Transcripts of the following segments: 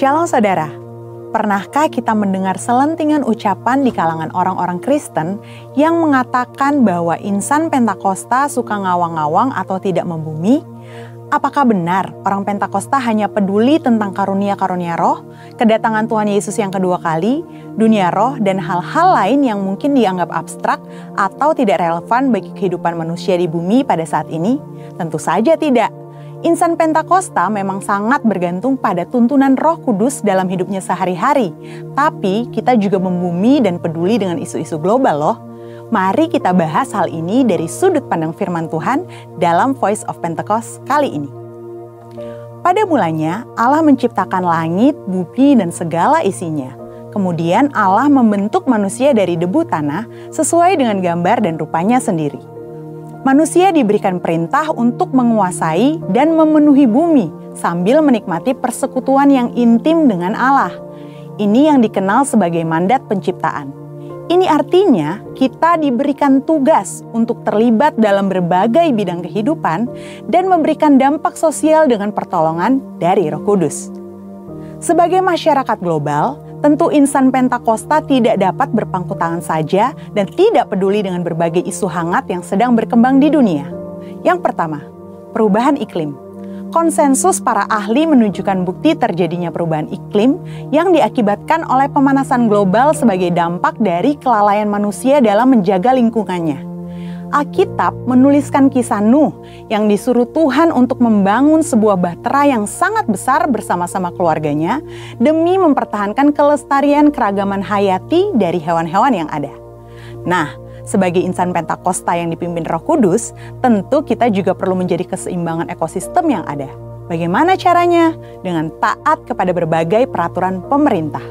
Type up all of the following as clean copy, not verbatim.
Shalom saudara, pernahkah kita mendengar selentingan ucapan di kalangan orang-orang Kristen yang mengatakan bahwa insan Pentakosta suka ngawang-ngawang atau tidak membumi? Apakah benar orang Pentakosta hanya peduli tentang karunia-karunia roh, kedatangan Tuhan Yesus yang kedua kali, dunia roh, dan hal-hal lain yang mungkin dianggap abstrak atau tidak relevan bagi kehidupan manusia di bumi pada saat ini? Tentu saja tidak. Insan Pentakosta memang sangat bergantung pada tuntunan Roh Kudus dalam hidupnya sehari-hari. Tapi kita juga membumi dan peduli dengan isu-isu global loh. Mari kita bahas hal ini dari sudut pandang firman Tuhan dalam Voice of Pentecost kali ini. Pada mulanya Allah menciptakan langit, bumi, dan segala isinya. Kemudian Allah membentuk manusia dari debu tanah sesuai dengan gambar dan rupanya sendiri. Manusia diberikan perintah untuk menguasai dan memenuhi bumi sambil menikmati persekutuan yang intim dengan Allah. Ini yang dikenal sebagai mandat penciptaan. Ini artinya kita diberikan tugas untuk terlibat dalam berbagai bidang kehidupan dan memberikan dampak sosial dengan pertolongan dari Roh Kudus. Sebagai masyarakat global, tentu insan Pentakosta tidak dapat berpangku tangan saja dan tidak peduli dengan berbagai isu hangat yang sedang berkembang di dunia. Yang pertama, perubahan iklim. Konsensus para ahli menunjukkan bukti terjadinya perubahan iklim yang diakibatkan oleh pemanasan global sebagai dampak dari kelalaian manusia dalam menjaga lingkungannya. Alkitab menuliskan kisah Nuh yang disuruh Tuhan untuk membangun sebuah bahtera yang sangat besar bersama-sama keluarganya demi mempertahankan kelestarian keragaman hayati dari hewan-hewan yang ada. Nah, sebagai insan Pentakosta yang dipimpin Roh Kudus, tentu kita juga perlu menjadi keseimbangan ekosistem yang ada. Bagaimana caranya? Dengan taat kepada berbagai peraturan pemerintah.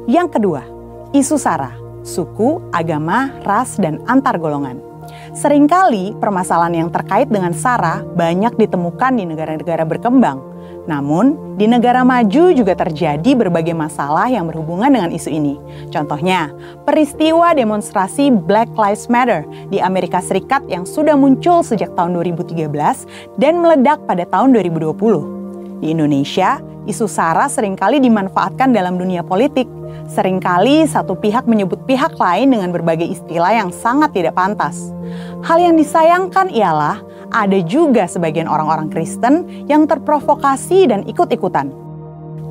Yang kedua, isu SARA, suku, agama, ras, dan antar golongan. Seringkali permasalahan yang terkait dengan SARA banyak ditemukan di negara-negara berkembang. Namun, di negara maju juga terjadi berbagai masalah yang berhubungan dengan isu ini. Contohnya, peristiwa demonstrasi Black Lives Matter di Amerika Serikat yang sudah muncul sejak tahun 2013 dan meledak pada tahun 2020. Di Indonesia, isu SARA seringkali dimanfaatkan dalam dunia politik. Seringkali satu pihak menyebut pihak lain dengan berbagai istilah yang sangat tidak pantas. Hal yang disayangkan ialah ada juga sebagian orang-orang Kristen yang terprovokasi dan ikut-ikutan.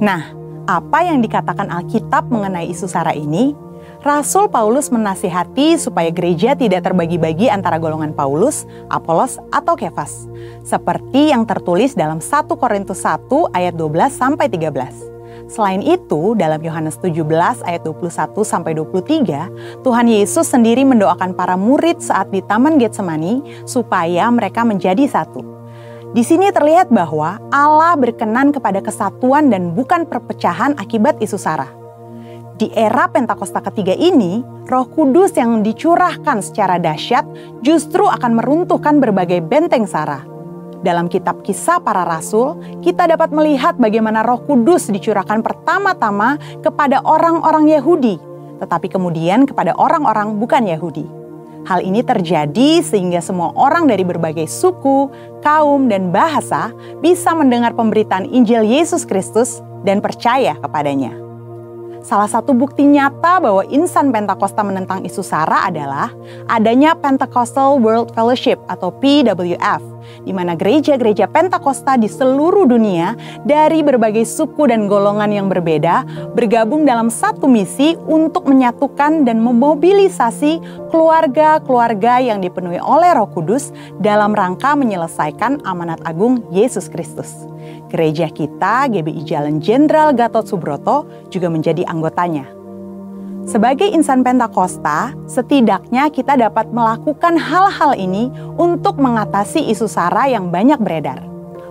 Nah, apa yang dikatakan Alkitab mengenai isu SARA ini? Rasul Paulus menasihati supaya gereja tidak terbagi-bagi antara golongan Paulus, Apolos, atau Kefas. Seperti yang tertulis dalam 1 Korintus 1 ayat 12-13. Selain itu, dalam Yohanes 17 ayat 21-23, Tuhan Yesus sendiri mendoakan para murid saat di Taman Getsemani supaya mereka menjadi satu. Di sini terlihat bahwa Allah berkenan kepada kesatuan dan bukan perpecahan akibat isu SARA. Di era Pentakosta ketiga ini, Roh Kudus yang dicurahkan secara dahsyat justru akan meruntuhkan berbagai benteng SARA. Dalam kitab Kisah Para Rasul, kita dapat melihat bagaimana Roh Kudus dicurahkan pertama-tama kepada orang-orang Yahudi, tetapi kemudian kepada orang-orang bukan Yahudi. Hal ini terjadi sehingga semua orang dari berbagai suku, kaum, dan bahasa bisa mendengar pemberitaan Injil Yesus Kristus dan percaya kepadanya. Salah satu bukti nyata bahwa insan Pentakosta menentang isu SARA adalah adanya Pentecostal World Fellowship atau PWF, di mana gereja-gereja Pentakosta di seluruh dunia dari berbagai suku dan golongan yang berbeda bergabung dalam satu misi untuk menyatukan dan memobilisasi keluarga-keluarga yang dipenuhi oleh Roh Kudus dalam rangka menyelesaikan amanat agung Yesus Kristus. Gereja kita, GBI Jalan Jenderal Gatot Subroto, juga menjadi anggotanya. Sebagai insan Pentakosta, setidaknya kita dapat melakukan hal-hal ini untuk mengatasi isu SARA yang banyak beredar.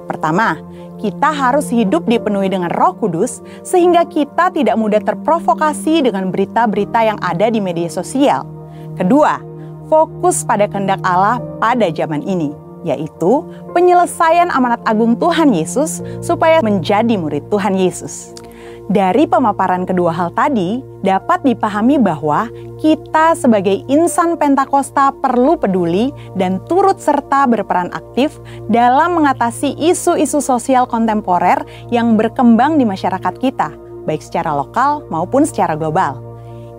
Pertama, kita harus hidup dipenuhi dengan Roh Kudus sehingga kita tidak mudah terprovokasi dengan berita-berita yang ada di media sosial. Kedua, fokus pada kehendak Allah pada zaman ini, yaitu penyelesaian amanat agung Tuhan Yesus supaya menjadi murid Tuhan Yesus. Dari pemaparan kedua hal tadi, dapat dipahami bahwa kita sebagai insan Pentakosta perlu peduli dan turut serta berperan aktif dalam mengatasi isu-isu sosial kontemporer yang berkembang di masyarakat kita, baik secara lokal maupun secara global.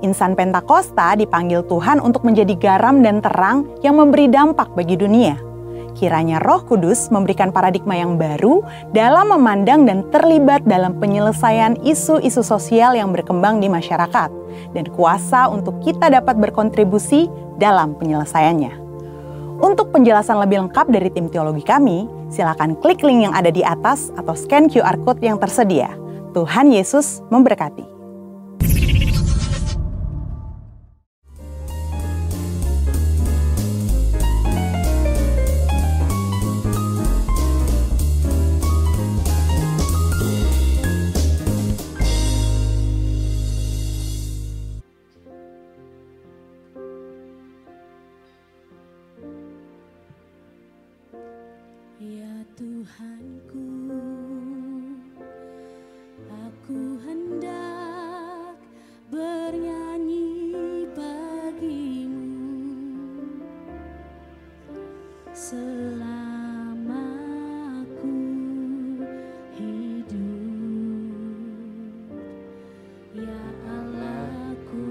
Insan Pentakosta dipanggil Tuhan untuk menjadi garam dan terang yang memberi dampak bagi dunia. Kiranya Roh Kudus memberikan paradigma yang baru dalam memandang dan terlibat dalam penyelesaian isu-isu sosial yang berkembang di masyarakat, dan kuasa untuk kita dapat berkontribusi dalam penyelesaiannya. Untuk penjelasan lebih lengkap dari tim teologi kami, silakan klik link yang ada di atas atau scan QR Code yang tersedia. Tuhan Yesus memberkati. Ya Tuhanku, aku hendak bernyanyi bagimu selama aku hidup. Ya Allahku,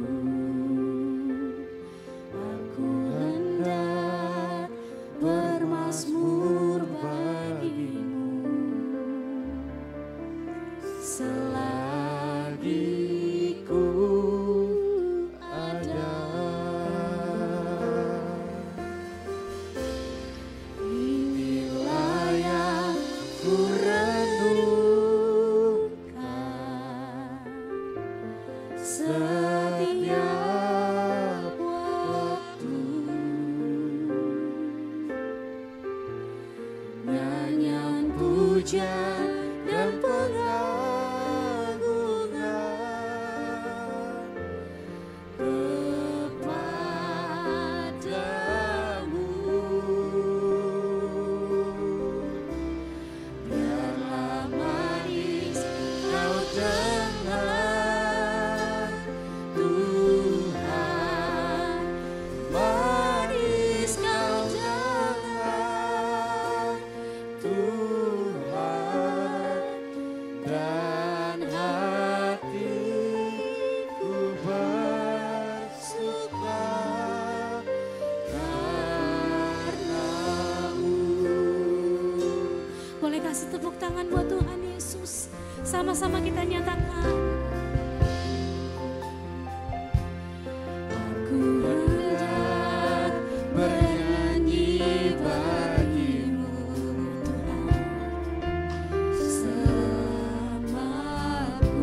aku hendak bermazmur bagimu selagi ku ada. Inilah yang ku renungkan setiap waktu. Nyanyian pujian dan pengagungan kepadamu. Biarlah manis kau dengar, Tuhan, manis kau dengar, Tuhan, dan hatiku bersuka karenamu. Boleh kasih tepuk tangan buat Tuhan Yesus. Sama-sama kita nyatakan. Aku hendak bernyanyi bagimu, Tuhan, selama aku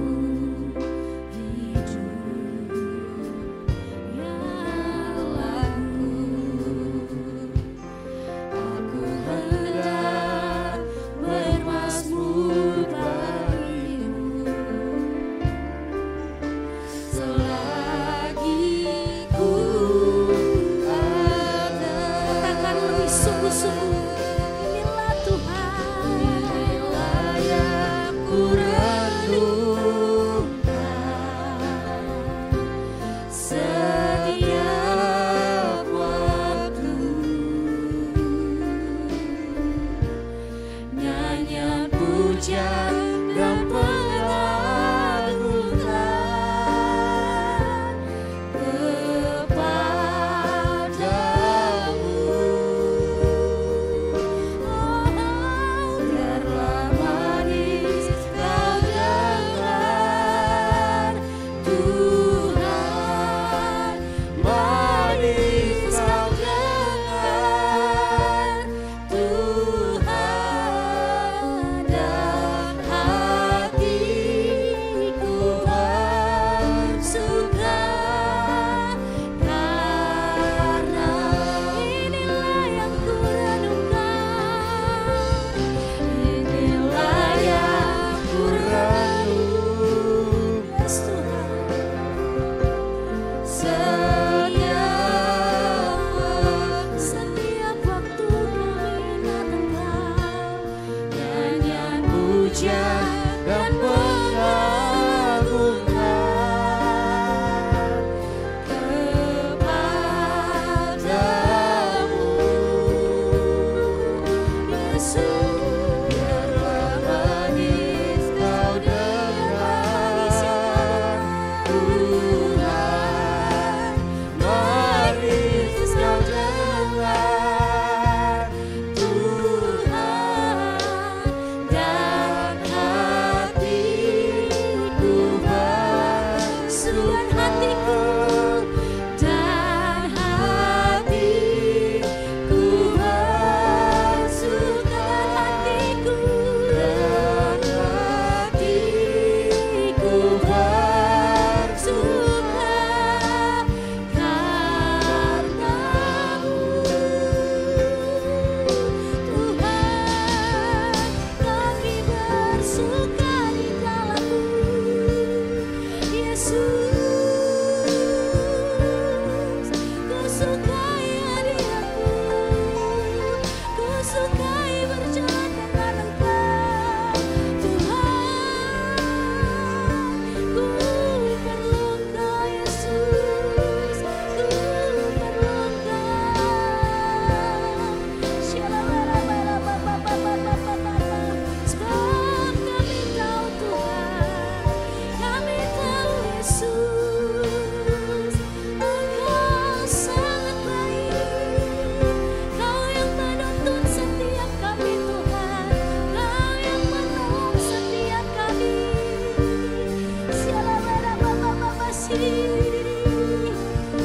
hidup. Ya Allahku, aku hendak bermazmur bagimu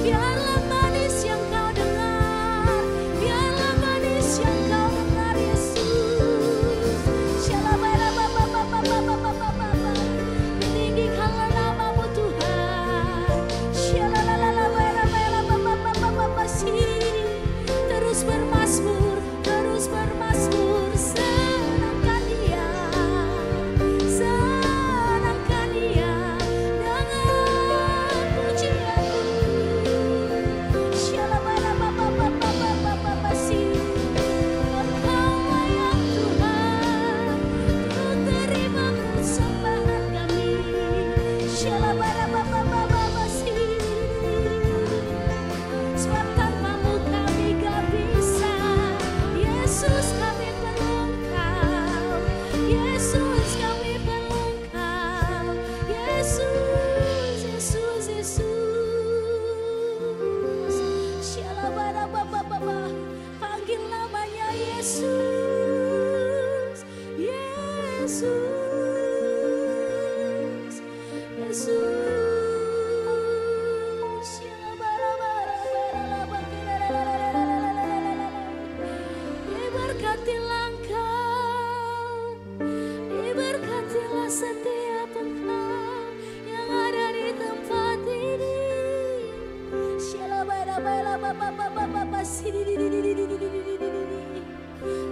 Biarlah manis yang kau dengar, biarlah manis yang kau dengar Yesus. Ditinggikanlah namamu Tuhan. Terus bermasmur, terus bermasmur. Senangkan Dia, senangkan Dia dengan pujianmu. Engkau layak Tuhan, Ku terima persembahan kami. Sebab tanpamu kami gak bisa. Yesus kami perlu Engkau, Yesus kami perlu Engkau. Yesus, Yesus, Yesus. Panggil namanya Yesus, Yesus, Yesus. Diberkatilah engkau, diberkatilah setiap engkau yang ada di tempat ini.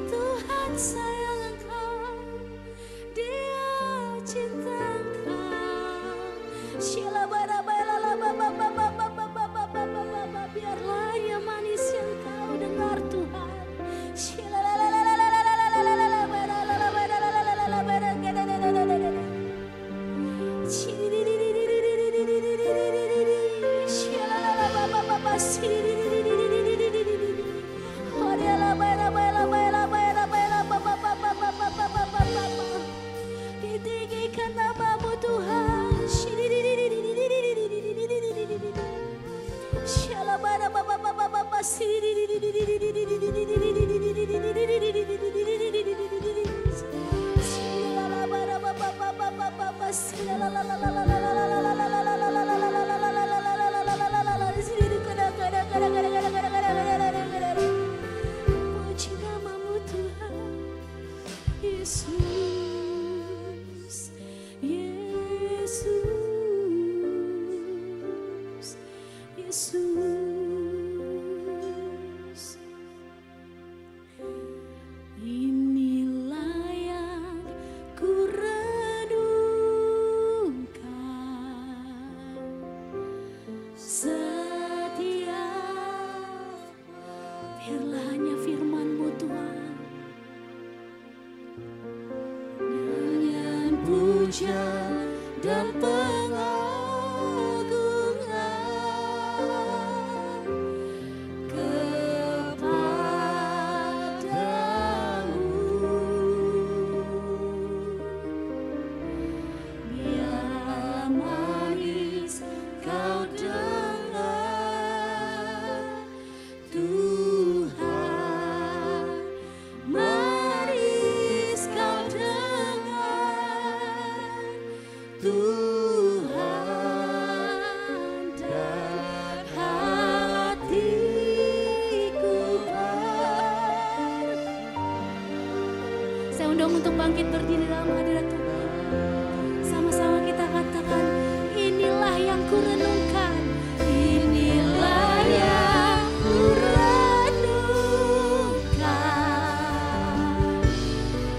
Tuhan sayang engkau, Dia cinta engkau. Biarlah yang manis yang kau dengar Tuhan. Ditinggikan namamu Tuhan. Puji namamu Tuhan. Yesus, Yesus, Yesus. Inilah yang ku renungkan setiap, biarlah hanya firman-Mu Tuhan. Nyanyian puja dan pengagungan kepadamu. Biarlah manis kau dengar Tuhan, manis kau dengar Tuhan, dan hatiku Saya undang untuk bangkit berdiri dalam hadirat Tuhan. Sama-sama kita katakan, inilah yang ku renungkan, inilah yang ku renungkan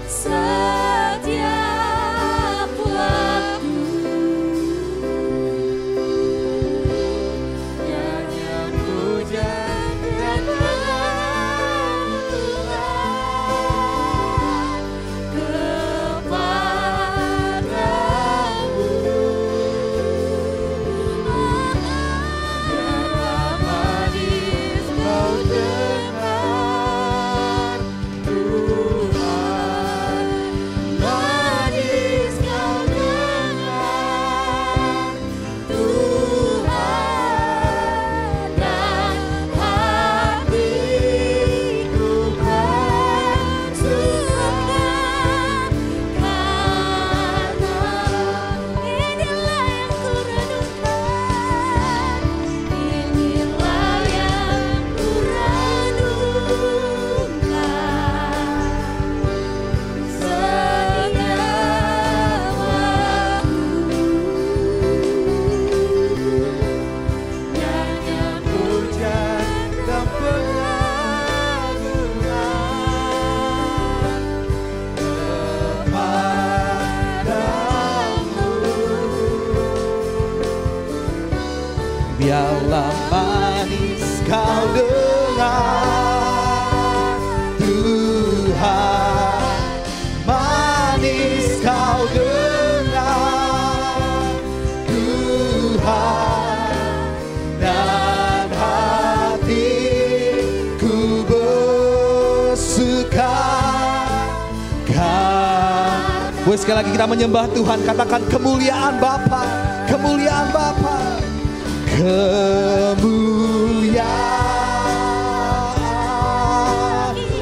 setiap waktu. Nyanyian puja dan pengagungan kepadamu. biarlah manis kau dengar Tuhan, manis kau dengar Tuhan, dan hatiku bersuka. Boleh sekali lagi kita menyembah Tuhan, katakan kemuliaan Bapa, kemuliaan Bapa, kemuliaan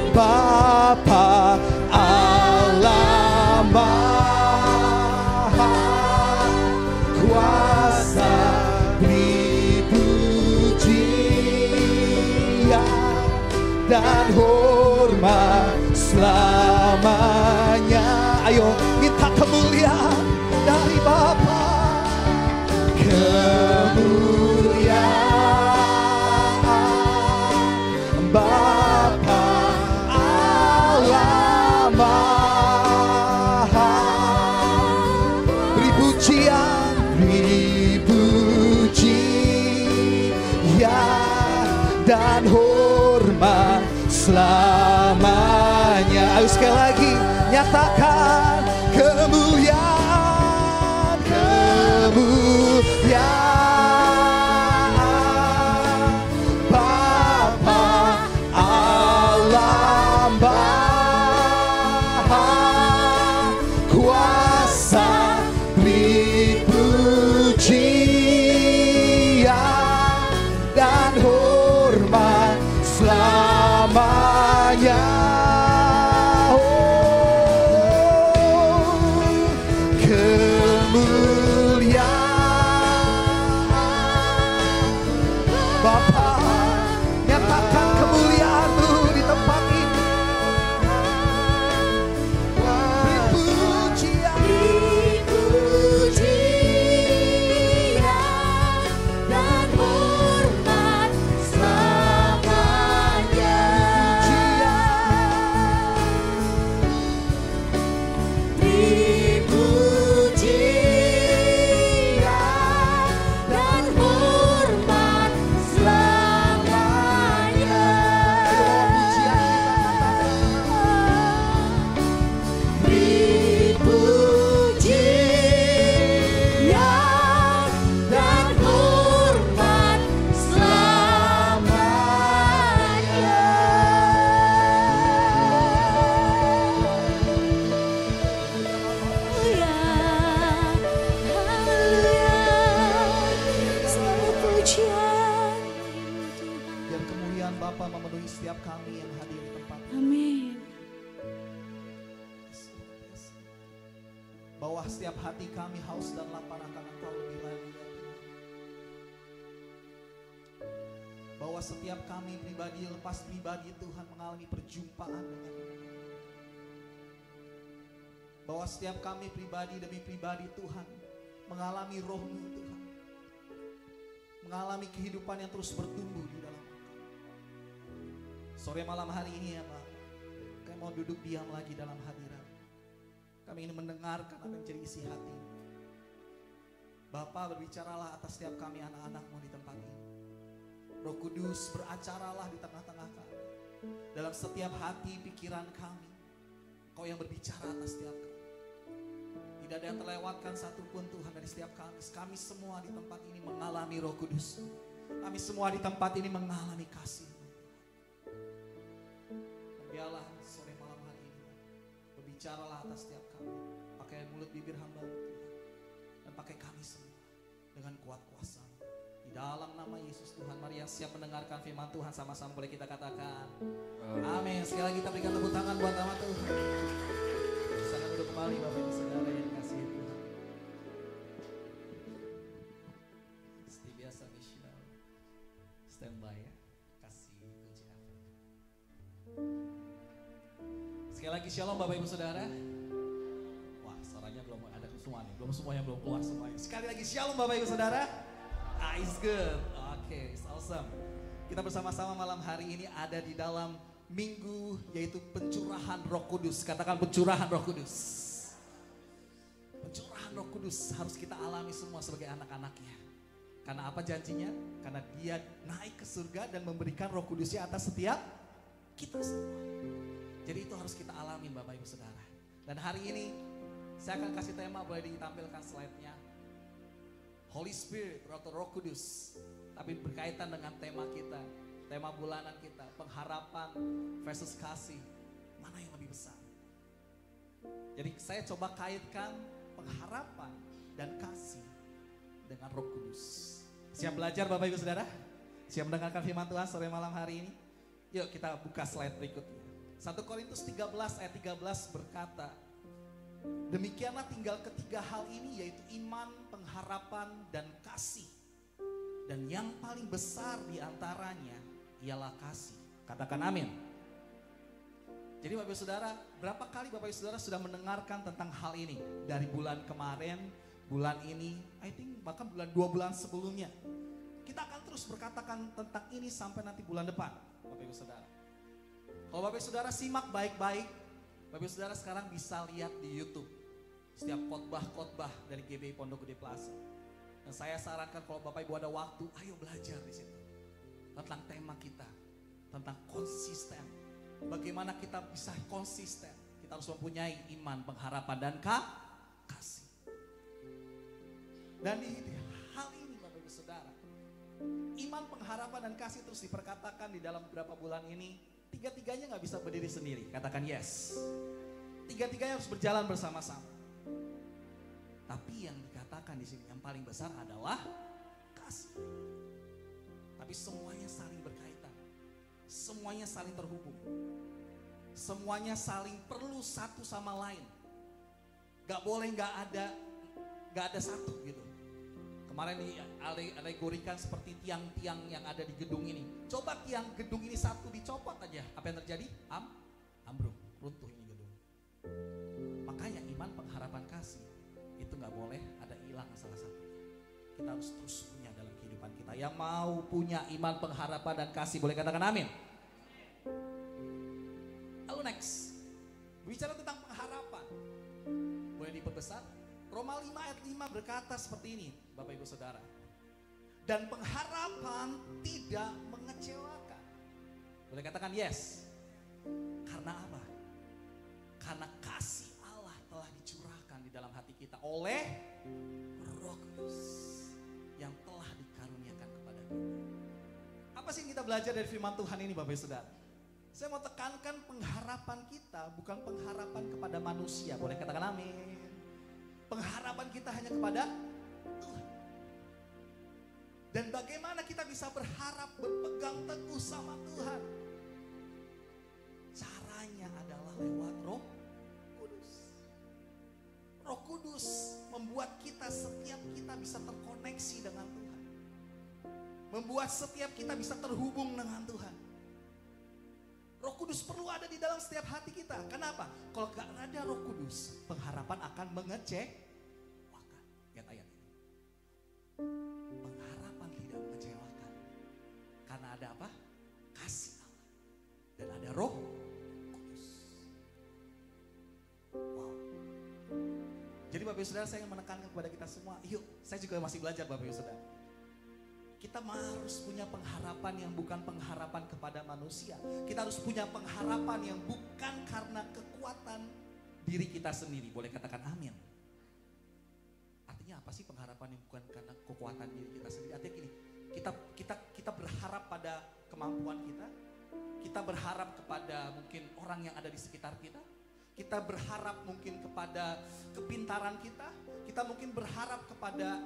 Bapa Allah Maha Kuasa, dipujian dan hormat selamanya. Ayo minta kemuliaan dari Bapa, kemuliaan Bapa Allah Maha. Beri pujian, beri pujian dan hormat selamanya. Ayo sekali lagi nyatakan kemuliaan, kemuliaan Bapa Allah Maha Kuasa, beri pujian dan hormat selamanya. Setiap hati kami haus dan lapar akan Engkau lebih lagi, ya Tuhan. Bahwa setiap kami pribadi lepas pribadi Tuhan mengalami perjumpaan dengan Engkau. Bahwa setiap kami pribadi demi pribadi Tuhan mengalami roh-Mu Tuhan. Mengalami kehidupan yang terus bertumbuh di dalam Engkau. Sore malam hari ini ya Pak, kami mau duduk diam lagi dalam hadirat. Kami ingin mendengarkan apa yang menjadi isi hati. Bapa, berbicaralah atas setiap kami anak-anak-Mu di tempat ini. Roh Kudus, beracaralah di tengah-tengah kami. Dalam setiap hati pikiran kami, Kau yang berbicara atas setiap kami. Tidak ada yang terlewatkan satupun Tuhan dari setiap kami. Kami semua di tempat ini mengalami Roh Kudus. Kami semua di tempat ini mengalami kasih. Biarlah sore malam hari ini berbicaralah atas setiap kami. Pakai mulut bibir hamba-Mu Tuhan. Dan pakai kami semua dengan kuat kuasa. Di dalam nama Yesus Tuhan, mari yang siap mendengarkan firman Tuhan sama-sama boleh kita katakan amin. Sekali lagi kita berikan tepuk tangan buat nama Tuhan. Silakan duduk kembali Bapak Ibu Saudara yang dikasihi Tuhan. Seperti biasa Michelle standby ya. Kasih kunci Afrika. Sekali lagi shalom Bapak Ibu Saudara. Wah, suaranya belum ada semua nih, belum semuanya belum keluar semuanya. Sekali lagi shalom Bapak Ibu Saudara. It's good. Okay, it's awesome. Kita bersama-sama malam hari ini ada di dalam minggu yaitu pencurahan Roh Kudus. Katakan pencurahan Roh Kudus. Pencurahan Roh Kudus harus kita alami semua sebagai anak-anaknya. Karena apa janjinya? Karena dia naik ke surga dan memberikan Roh Kudusnya atas setiap kita semua. Jadi itu harus kita alamin Bapak Ibu Saudara. Dan hari ini saya akan kasih tema, boleh ditampilkan slide-nya. Holy Spirit atau Roh Kudus. Tapi berkaitan dengan tema kita, tema bulanan kita, pengharapan versus kasih. Mana yang lebih besar? Jadi saya coba kaitkan pengharapan dan kasih dengan Roh Kudus. Siap belajar Bapak Ibu Saudara? Siap mendengarkan firman Tuhan sore malam hari ini? Yuk kita buka slide berikutnya. 1 Korintus 13 ayat 13 berkata, demikianlah tinggal ketiga hal ini, yaitu iman, pengharapan, dan kasih. Dan yang paling besar di antaranya ialah kasih. Katakan amin. Jadi Bapak Ibu Saudara, berapa kali Bapak Ibu Saudara sudah mendengarkan tentang hal ini? Dari bulan kemarin, bulan ini, I think bahkan 2 bulan sebelumnya. Kita akan terus berkatakan tentang ini sampai nanti bulan depan, Bapak Ibu Saudara. Kalau Bapak Ibu Saudara simak baik-baik, Bapak Ibu Saudara sekarang bisa lihat di YouTube setiap khotbah-khotbah dari GBI Pondok Gede Plaza. Dan saya sarankan kalau Bapak Ibu ada waktu, ayo belajar di situ tentang tema kita, tentang konsisten. Bagaimana kita bisa konsisten? Kita harus mempunyai iman, pengharapan, dan kasih. Dan di hal ini Bapak Ibu Saudara, iman, pengharapan, dan kasih terus diperkatakan di dalam beberapa bulan ini. Tiga-tiganya gak bisa berdiri sendiri, katakan yes. Tiga-tiganya harus berjalan bersama-sama. Tapi yang dikatakan di sini yang paling besar adalah kasih. Tapi semuanya saling berkaitan. Semuanya saling terhubung. Semuanya saling perlu satu sama lain. Gak boleh gak ada satu gitu. Kemarin dialegorikan seperti tiang-tiang yang ada di gedung ini. Coba tiang gedung ini satu dicopot aja, apa yang terjadi? Ambruk, runtuh ini gedung. Makanya iman, pengharapan, kasih itu gak boleh ada hilang salah satunya. Kita harus terus punya dalam kehidupan kita. Yang mau punya iman, pengharapan, dan kasih boleh katakan amin. Lalu next, bicara tentang pengharapan, boleh diperbesar. Roma 5 ayat 5 berkata seperti ini, Bapak Ibu Saudara. Dan pengharapan tidak mengecewakan. Boleh katakan yes. Karena apa? Karena kasih Allah telah dicurahkan di dalam hati kita oleh Roh Kudus yang telah dikaruniakan kepada kita. Apa sih yang kita belajar dari firman Tuhan ini Bapak Ibu Saudara? Saya mau tekankan pengharapan kita bukan pengharapan kepada manusia. Boleh katakan amin. Pengharapan kita hanya kepada Tuhan. Dan bagaimana kita bisa berharap berpegang teguh sama Tuhan? Caranya adalah lewat Roh Kudus. Roh Kudus membuat setiap kita bisa terkoneksi dengan Tuhan. Membuat setiap kita bisa terhubung dengan Tuhan. Roh Kudus perlu ada di dalam setiap hati kita. Kenapa? Kalau gak ada Roh Kudus, pengharapan akan mengecewakan. Lihat ayat ini. Pengharapan tidak mengecewakan. Karena ada apa? Kasih Allah. Dan ada Roh Kudus. Wow. Jadi Bapak Ibu Saudara, saya ingin menekankan kepada kita semua. Yuk, saya juga masih belajar Bapak Ibu Saudara. Kita harus punya pengharapan yang bukan pengharapan kepada manusia. Kita harus punya pengharapan yang bukan karena kekuatan diri kita sendiri. Boleh katakan amin. Artinya apa sih pengharapan yang bukan karena kekuatan diri kita sendiri? Artinya gini, kita berharap pada kemampuan kita. Kita berharap kepada mungkin orang yang ada di sekitar kita. Kita berharap mungkin kepada kepintaran kita. Kita mungkin berharap kepada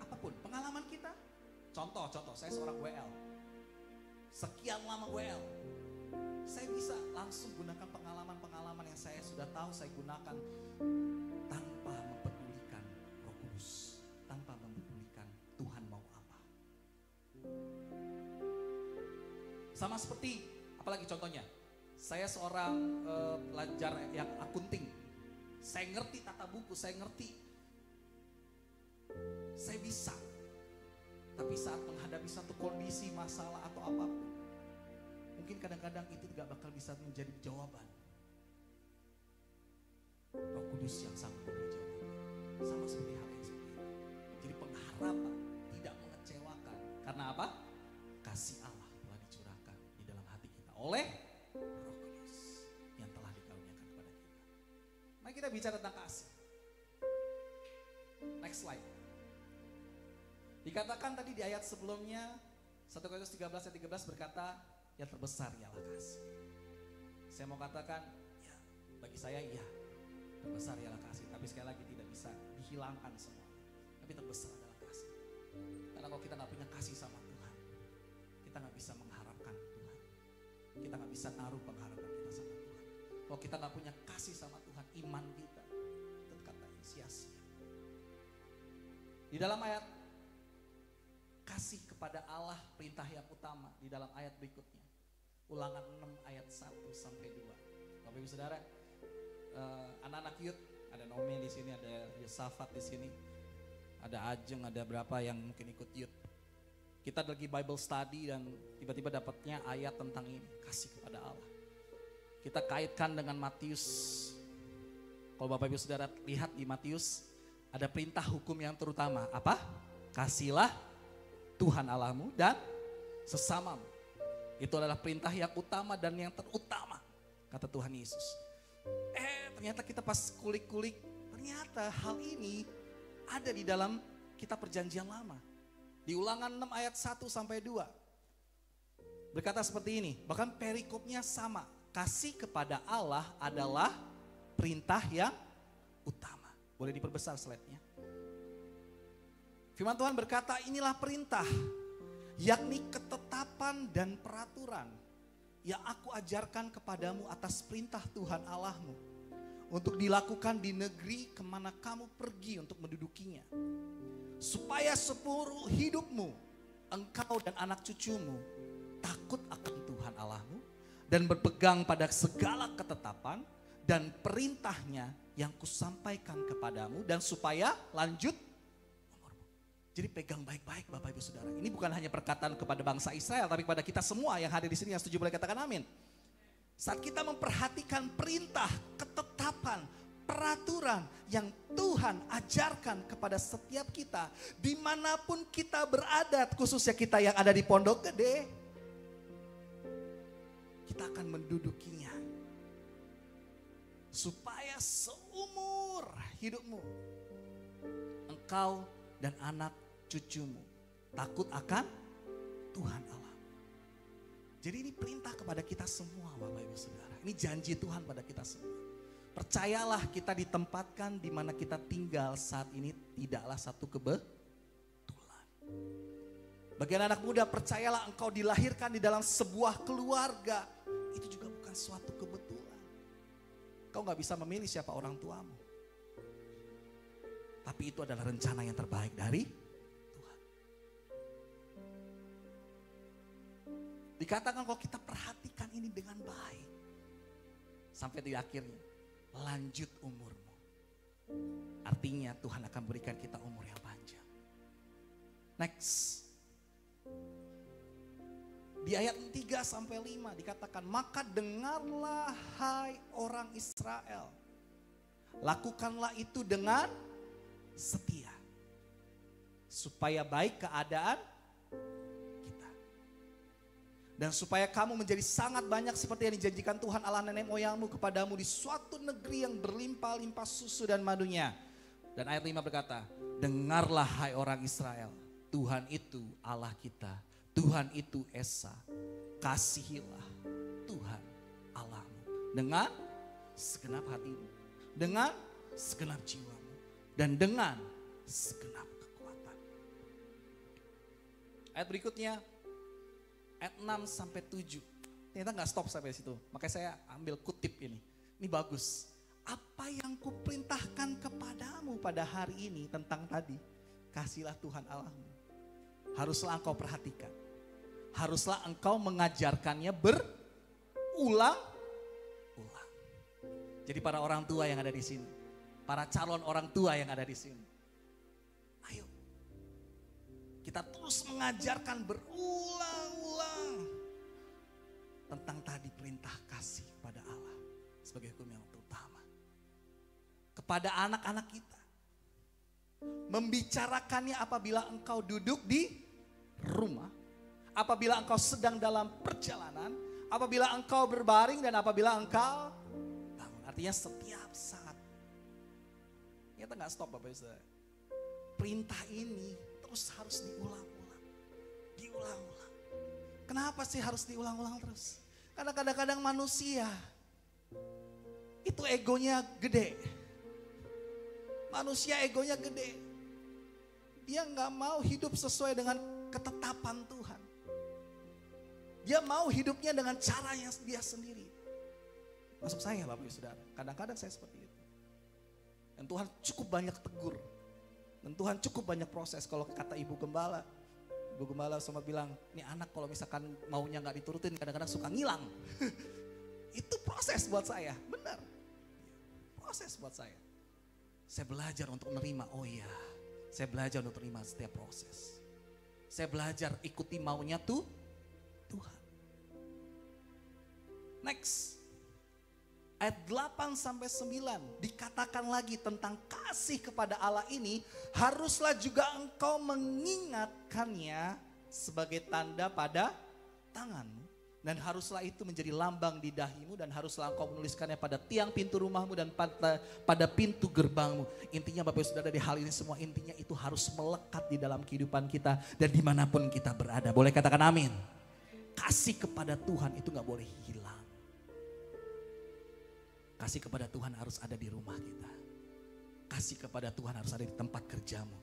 apapun, pengalaman kita. Contoh, saya seorang WL. Sekian lama WL. Saya bisa langsung gunakan pengalaman-pengalaman yang saya sudah tahu saya gunakan tanpa mempedulikan Roh Kudus, tanpa mempedulikan Tuhan mau apa. Sama seperti, apalagi contohnya, saya seorang pelajar yang akunting. Saya ngerti tata buku, saya ngerti. Saya bisa. Tapi saat menghadapi satu kondisi, masalah atau apapun, mungkin kadang-kadang itu gak bakal bisa menjadi jawaban. Roh Kudus yang sanggup memberi jawaban. Sama seperti hal yang seperti itu. Jadi pengharapan tidak mengecewakan. Karena apa? Kasih Allah telah dicurahkan di dalam hati kita oleh Roh Kudus yang telah dikaruniakan kepada kita. Mari kita bicara tentang kasih. Next slide. Dikatakan tadi di ayat sebelumnya 1 Korintus 13 ayat 13 berkata, yang terbesar ialah kasih. Saya mau katakan, ya, bagi saya iya, terbesar ialah kasih. Tapi sekali lagi tidak bisa dihilangkan semua. Tapi terbesar adalah kasih. Karena kalau kita nggak punya kasih sama Tuhan, kita nggak bisa mengharapkan Tuhan. Kita nggak bisa naruh pengharapan kita sama Tuhan. Kalau kita nggak punya kasih sama Tuhan, iman kita itu katanya sia-sia. Di dalam ayat kasih kepada Allah perintah yang utama di dalam ayat berikutnya. Ulangan 6 ayat 1 sampai 2. Bapak Ibu Saudara, anak-anak youth, ada Nomi di sini, ada Yosafat di sini, ada Ajeng, ada berapa yang mungkin ikut youth. Kita lagi Bible study dan tiba-tiba dapatnya ayat tentang ini, kasih kepada Allah. Kita kaitkan dengan Matius. Kalau Bapak Ibu Saudara lihat di Matius, ada perintah hukum yang terutama. Apa? Kasihlah Tuhan Allahmu dan sesamamu. Itu adalah perintah yang utama dan yang terutama, kata Tuhan Yesus. Ternyata kita pas kulik-kulik, ternyata hal ini ada di dalam kitab perjanjian lama. Di Ulangan 6 ayat 1 sampai 2. Berkata seperti ini, bahkan perikopnya sama. Kasih kepada Allah adalah perintah yang utama. Boleh diperbesar slide-nya. Firman Tuhan berkata, inilah perintah, yakni ketetapan dan peraturan yang aku ajarkan kepadamu atas perintah Tuhan Allahmu, untuk dilakukan di negeri kemana kamu pergi untuk mendudukinya. Supaya seluruh hidupmu, engkau dan anak cucumu, takut akan Tuhan Allahmu, dan berpegang pada segala ketetapan dan perintahnya yang kusampaikan kepadamu, dan supaya lanjut umurmu. Jadi pegang baik-baik Bapak Ibu Saudara. Ini bukan hanya perkataan kepada bangsa Israel, tapi kepada kita semua yang hadir di sini yang setuju boleh katakan amin. Saat kita memperhatikan perintah, ketetapan, peraturan yang Tuhan ajarkan kepada setiap kita, dimanapun kita berada, khususnya kita yang ada di Pondok Gede, kita akan mendudukinya. Supaya seumur hidupmu, engkau dan anak cucumu takut akan Tuhan Allah. Jadi ini perintah kepada kita semua Bapak Ibu Saudara. Ini janji Tuhan pada kita semua. Percayalah, kita ditempatkan di mana kita tinggal saat ini tidaklah satu kebetulan. Bagi anak muda, percayalah engkau dilahirkan di dalam sebuah keluarga. Itu juga bukan suatu kebetulan. Kau gak bisa memilih siapa orang tuamu. Tapi itu adalah rencana yang terbaik dari Tuhan. Dikatakan kalau kita perhatikan ini dengan baik. Sampai di akhirnya, lanjut umurmu. Artinya Tuhan akan berikan kita umur yang panjang. Next. Di ayat 3 sampai 5 dikatakan, maka dengarlah hai orang Israel. Lakukanlah itu dengan setia. Supaya baik keadaan kita. Dan supaya kamu menjadi sangat banyak seperti yang dijanjikan Tuhan Allah nenek moyangmu kepadamu di suatu negeri yang berlimpah-limpah susu dan madunya. Dan ayat 5 berkata, dengarlah hai orang Israel, Tuhan itu Allah kita, Tuhan itu Esa, kasihilah Tuhan Allahmu dengan segenap hatimu, dengan segenap jiwamu, dan dengan segenap kekuatan. Ayat berikutnya, ayat 6 sampai 7. Ternyata gak stop sampai situ, makanya saya ambil kutip ini. Ini bagus. Apa yang kuperintahkan kepadamu pada hari ini tentang tadi, kasihilah Tuhan Allahmu. Haruslah engkau perhatikan. Haruslah engkau mengajarkannya berulang-ulang. Jadi para orang tua yang ada di sini, para calon orang tua yang ada di sini, ayo kita terus mengajarkan berulang-ulang tentang tadi perintah kasih pada Allah sebagai hukum yang terutama. Kepada anak-anak kita, membicarakannya apabila engkau duduk di rumah, apabila engkau sedang dalam perjalanan, apabila engkau berbaring dan apabila engkau bangun. Artinya setiap saat. Kita nggak stop Bapak Ibu Saudara. Perintah ini terus harus diulang-ulang. Diulang-ulang. Kenapa sih harus diulang-ulang terus? Karena kadang-kadang manusia itu egonya gede. Manusia egonya gede. Dia nggak mau hidup sesuai dengan ketetapan Tuhan. Dia mau hidupnya dengan caranya dia sendiri. Masuk saya Bapak Ibu Saudara. Kadang-kadang saya seperti itu. Dan Tuhan cukup banyak tegur. Dan Tuhan cukup banyak proses. Kalau kata Ibu Gembala sempat bilang, ini anak kalau misalkan maunya gak diturutin kadang-kadang suka ngilang. Itu proses buat saya, benar. Proses buat saya. Saya belajar untuk menerima, oh iya. Saya belajar untuk menerima setiap proses. Saya belajar ikuti maunya Tuhan. Next. Ayat 8-9 dikatakan lagi tentang kasih kepada Allah ini, haruslah juga engkau mengingatkannya sebagai tanda pada tanganmu, dan haruslah itu menjadi lambang di dahimu, dan haruslah engkau menuliskannya pada tiang pintu rumahmu dan pada pintu gerbangmu. Intinya Bapak Ibu Saudara, di hal ini semua intinya itu harus melekat di dalam kehidupan kita dan dimanapun kita berada. Boleh katakan amin. Kasih kepada Tuhan itu gak boleh hilang. Kasih kepada Tuhan harus ada di rumah kita. Kasih kepada Tuhan harus ada di tempat kerjamu.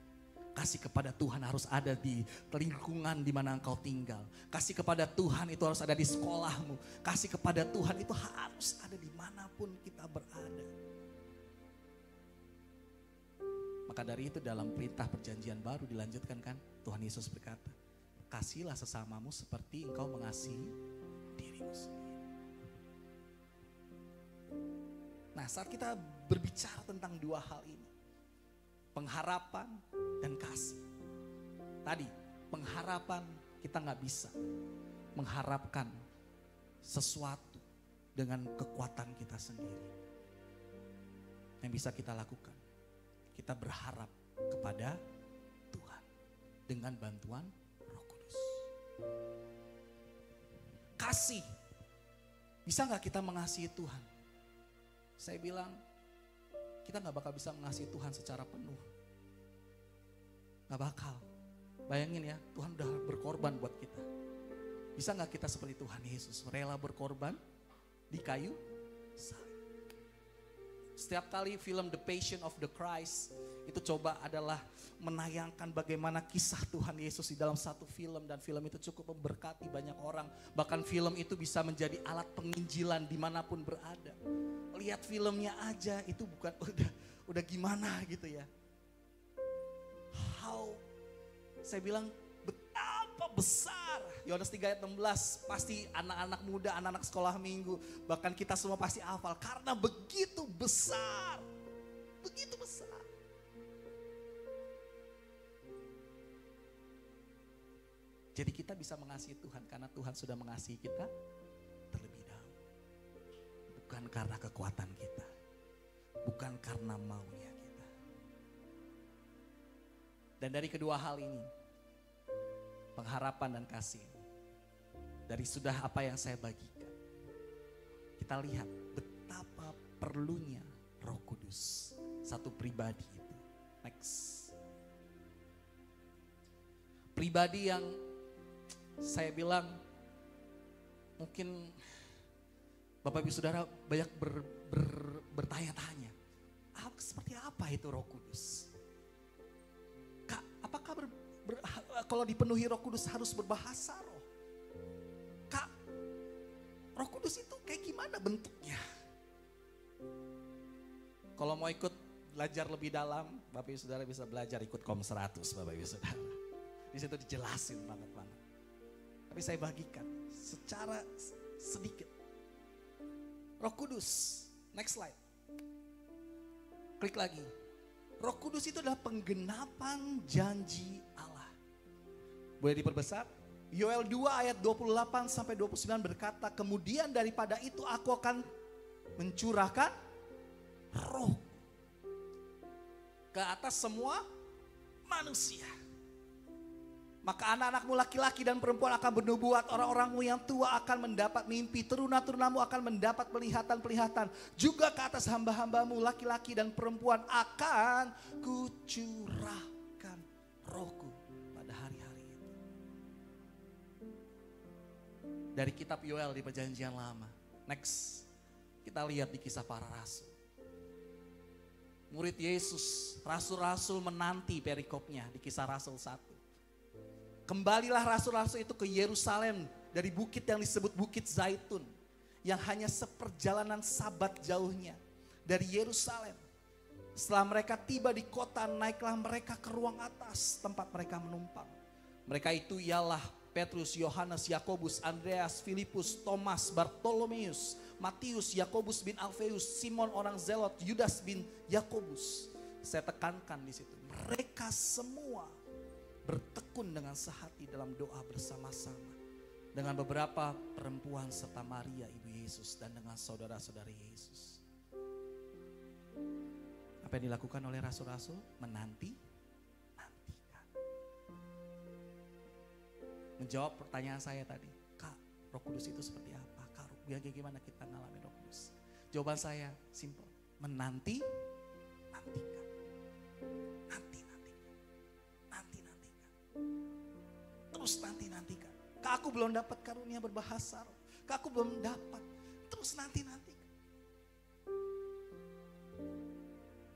Kasih kepada Tuhan harus ada di lingkungan di mana engkau tinggal. Kasih kepada Tuhan itu harus ada di sekolahmu. Kasih kepada Tuhan itu harus ada dimanapun kita berada. Maka dari itu dalam perintah perjanjian baru dilanjutkan kan, Tuhan Yesus berkata, kasihlah sesamamu seperti engkau mengasihi dirimu sendiri. Nah, saat kita berbicara tentang dua hal ini, pengharapan dan kasih. Tadi, pengharapan kita nggak bisa mengharapkan sesuatu dengan kekuatan kita sendiri. Yang bisa kita lakukan, kita berharap kepada Tuhan dengan bantuan Roh Kudus. Kasih, bisa nggak kita mengasihi Tuhan? Saya bilang, kita gak bakal bisa mengasihi Tuhan secara penuh. Gak bakal. Bayangin ya, Tuhan udah berkorban buat kita. Bisa gak kita seperti Tuhan Yesus, rela berkorban di kayu salib? Setiap kali film The Passion of the Christ itu coba adalah menayangkan bagaimana kisah Tuhan Yesus di dalam satu film, dan film itu cukup memberkati banyak orang. Bahkan film itu bisa menjadi alat penginjilan dimanapun berada. Lihat filmnya aja itu bukan udah gimana gitu ya. Saya bilang betapa besar. Yohanes 3 ayat 16 pasti anak-anak muda, anak-anak sekolah minggu, bahkan kita semua pasti hafal karena begitu besar. Begitu besar. Jadi kita bisa mengasihi Tuhan karena Tuhan sudah mengasihi kita terlebih dahulu. Bukan karena kekuatan kita. Bukan karena maunya kita. Dan dari kedua hal ini, pengharapan dan kasih, dari sudah apa yang saya bagikan, kita lihat betapa perlunya Roh Kudus, satu pribadi itu. Next. Pribadi yang saya bilang mungkin Bapak Ibu Saudara banyak bertanya-tanya, seperti apa itu Roh Kudus? Kak, apakah kalau dipenuhi Roh Kudus harus berbahasa roh? Kak, Roh Kudus itu kayak gimana bentuknya? Kalau mau ikut belajar lebih dalam, Bapak Ibu Saudara bisa belajar ikut Kom 100 Bapak Ibu Saudara. Di situ dijelasin banget. Tapi saya bagikan secara sedikit. Roh Kudus, next slide. Klik lagi. Roh Kudus itu adalah penggenapan janji Allah. Boleh diperbesar? Yoel 2 ayat 28 sampai 29 berkata, kemudian daripada itu aku akan mencurahkan roh ke atas semua manusia. Maka anak-anakmu laki-laki dan perempuan akan bernubuat, orang-orangmu yang tua akan mendapat mimpi, teruna-terunamu akan mendapat penglihatan-penglihatan. Juga ke atas hamba-hambamu laki-laki dan perempuan akan kucurahkan rohku pada hari-hari itu. Dari kitab Yoel di perjanjian lama. Next, kita lihat di kisah para rasul. Murid Yesus, rasul-rasul menanti perikopnya di kisah Rasul 1. Kembalilah rasul-rasul itu ke Yerusalem dari bukit yang disebut Bukit Zaitun. Yang hanya seperjalanan sabat jauhnya dari Yerusalem. Setelah mereka tiba di kota, naiklah mereka ke ruang atas tempat mereka menumpang. Mereka itu ialah Petrus, Yohanes, Yakobus, Andreas, Filipus, Thomas, Bartolomeus, Matius, Yakobus bin Alfeus, Simon orang Zelot, Yudas bin Yakobus. Saya tekankan di situ. Mereka semua bertekun dengan sehati dalam doa bersama-sama. Dengan beberapa perempuan serta Maria ibu Yesus dan dengan saudara-saudari Yesus. Apa yang dilakukan oleh rasul-rasul? Nantikan. Menjawab pertanyaan saya tadi. Kak, Roh Kudus itu seperti apa? Kak, bagaimana kita ngalamin Roh Kudus? Jawaban saya simple. Nantikan. Terus nantikan. Kak, aku belum dapat karunia berbahasa roh. Kak, aku belum dapat. Terus nantikan.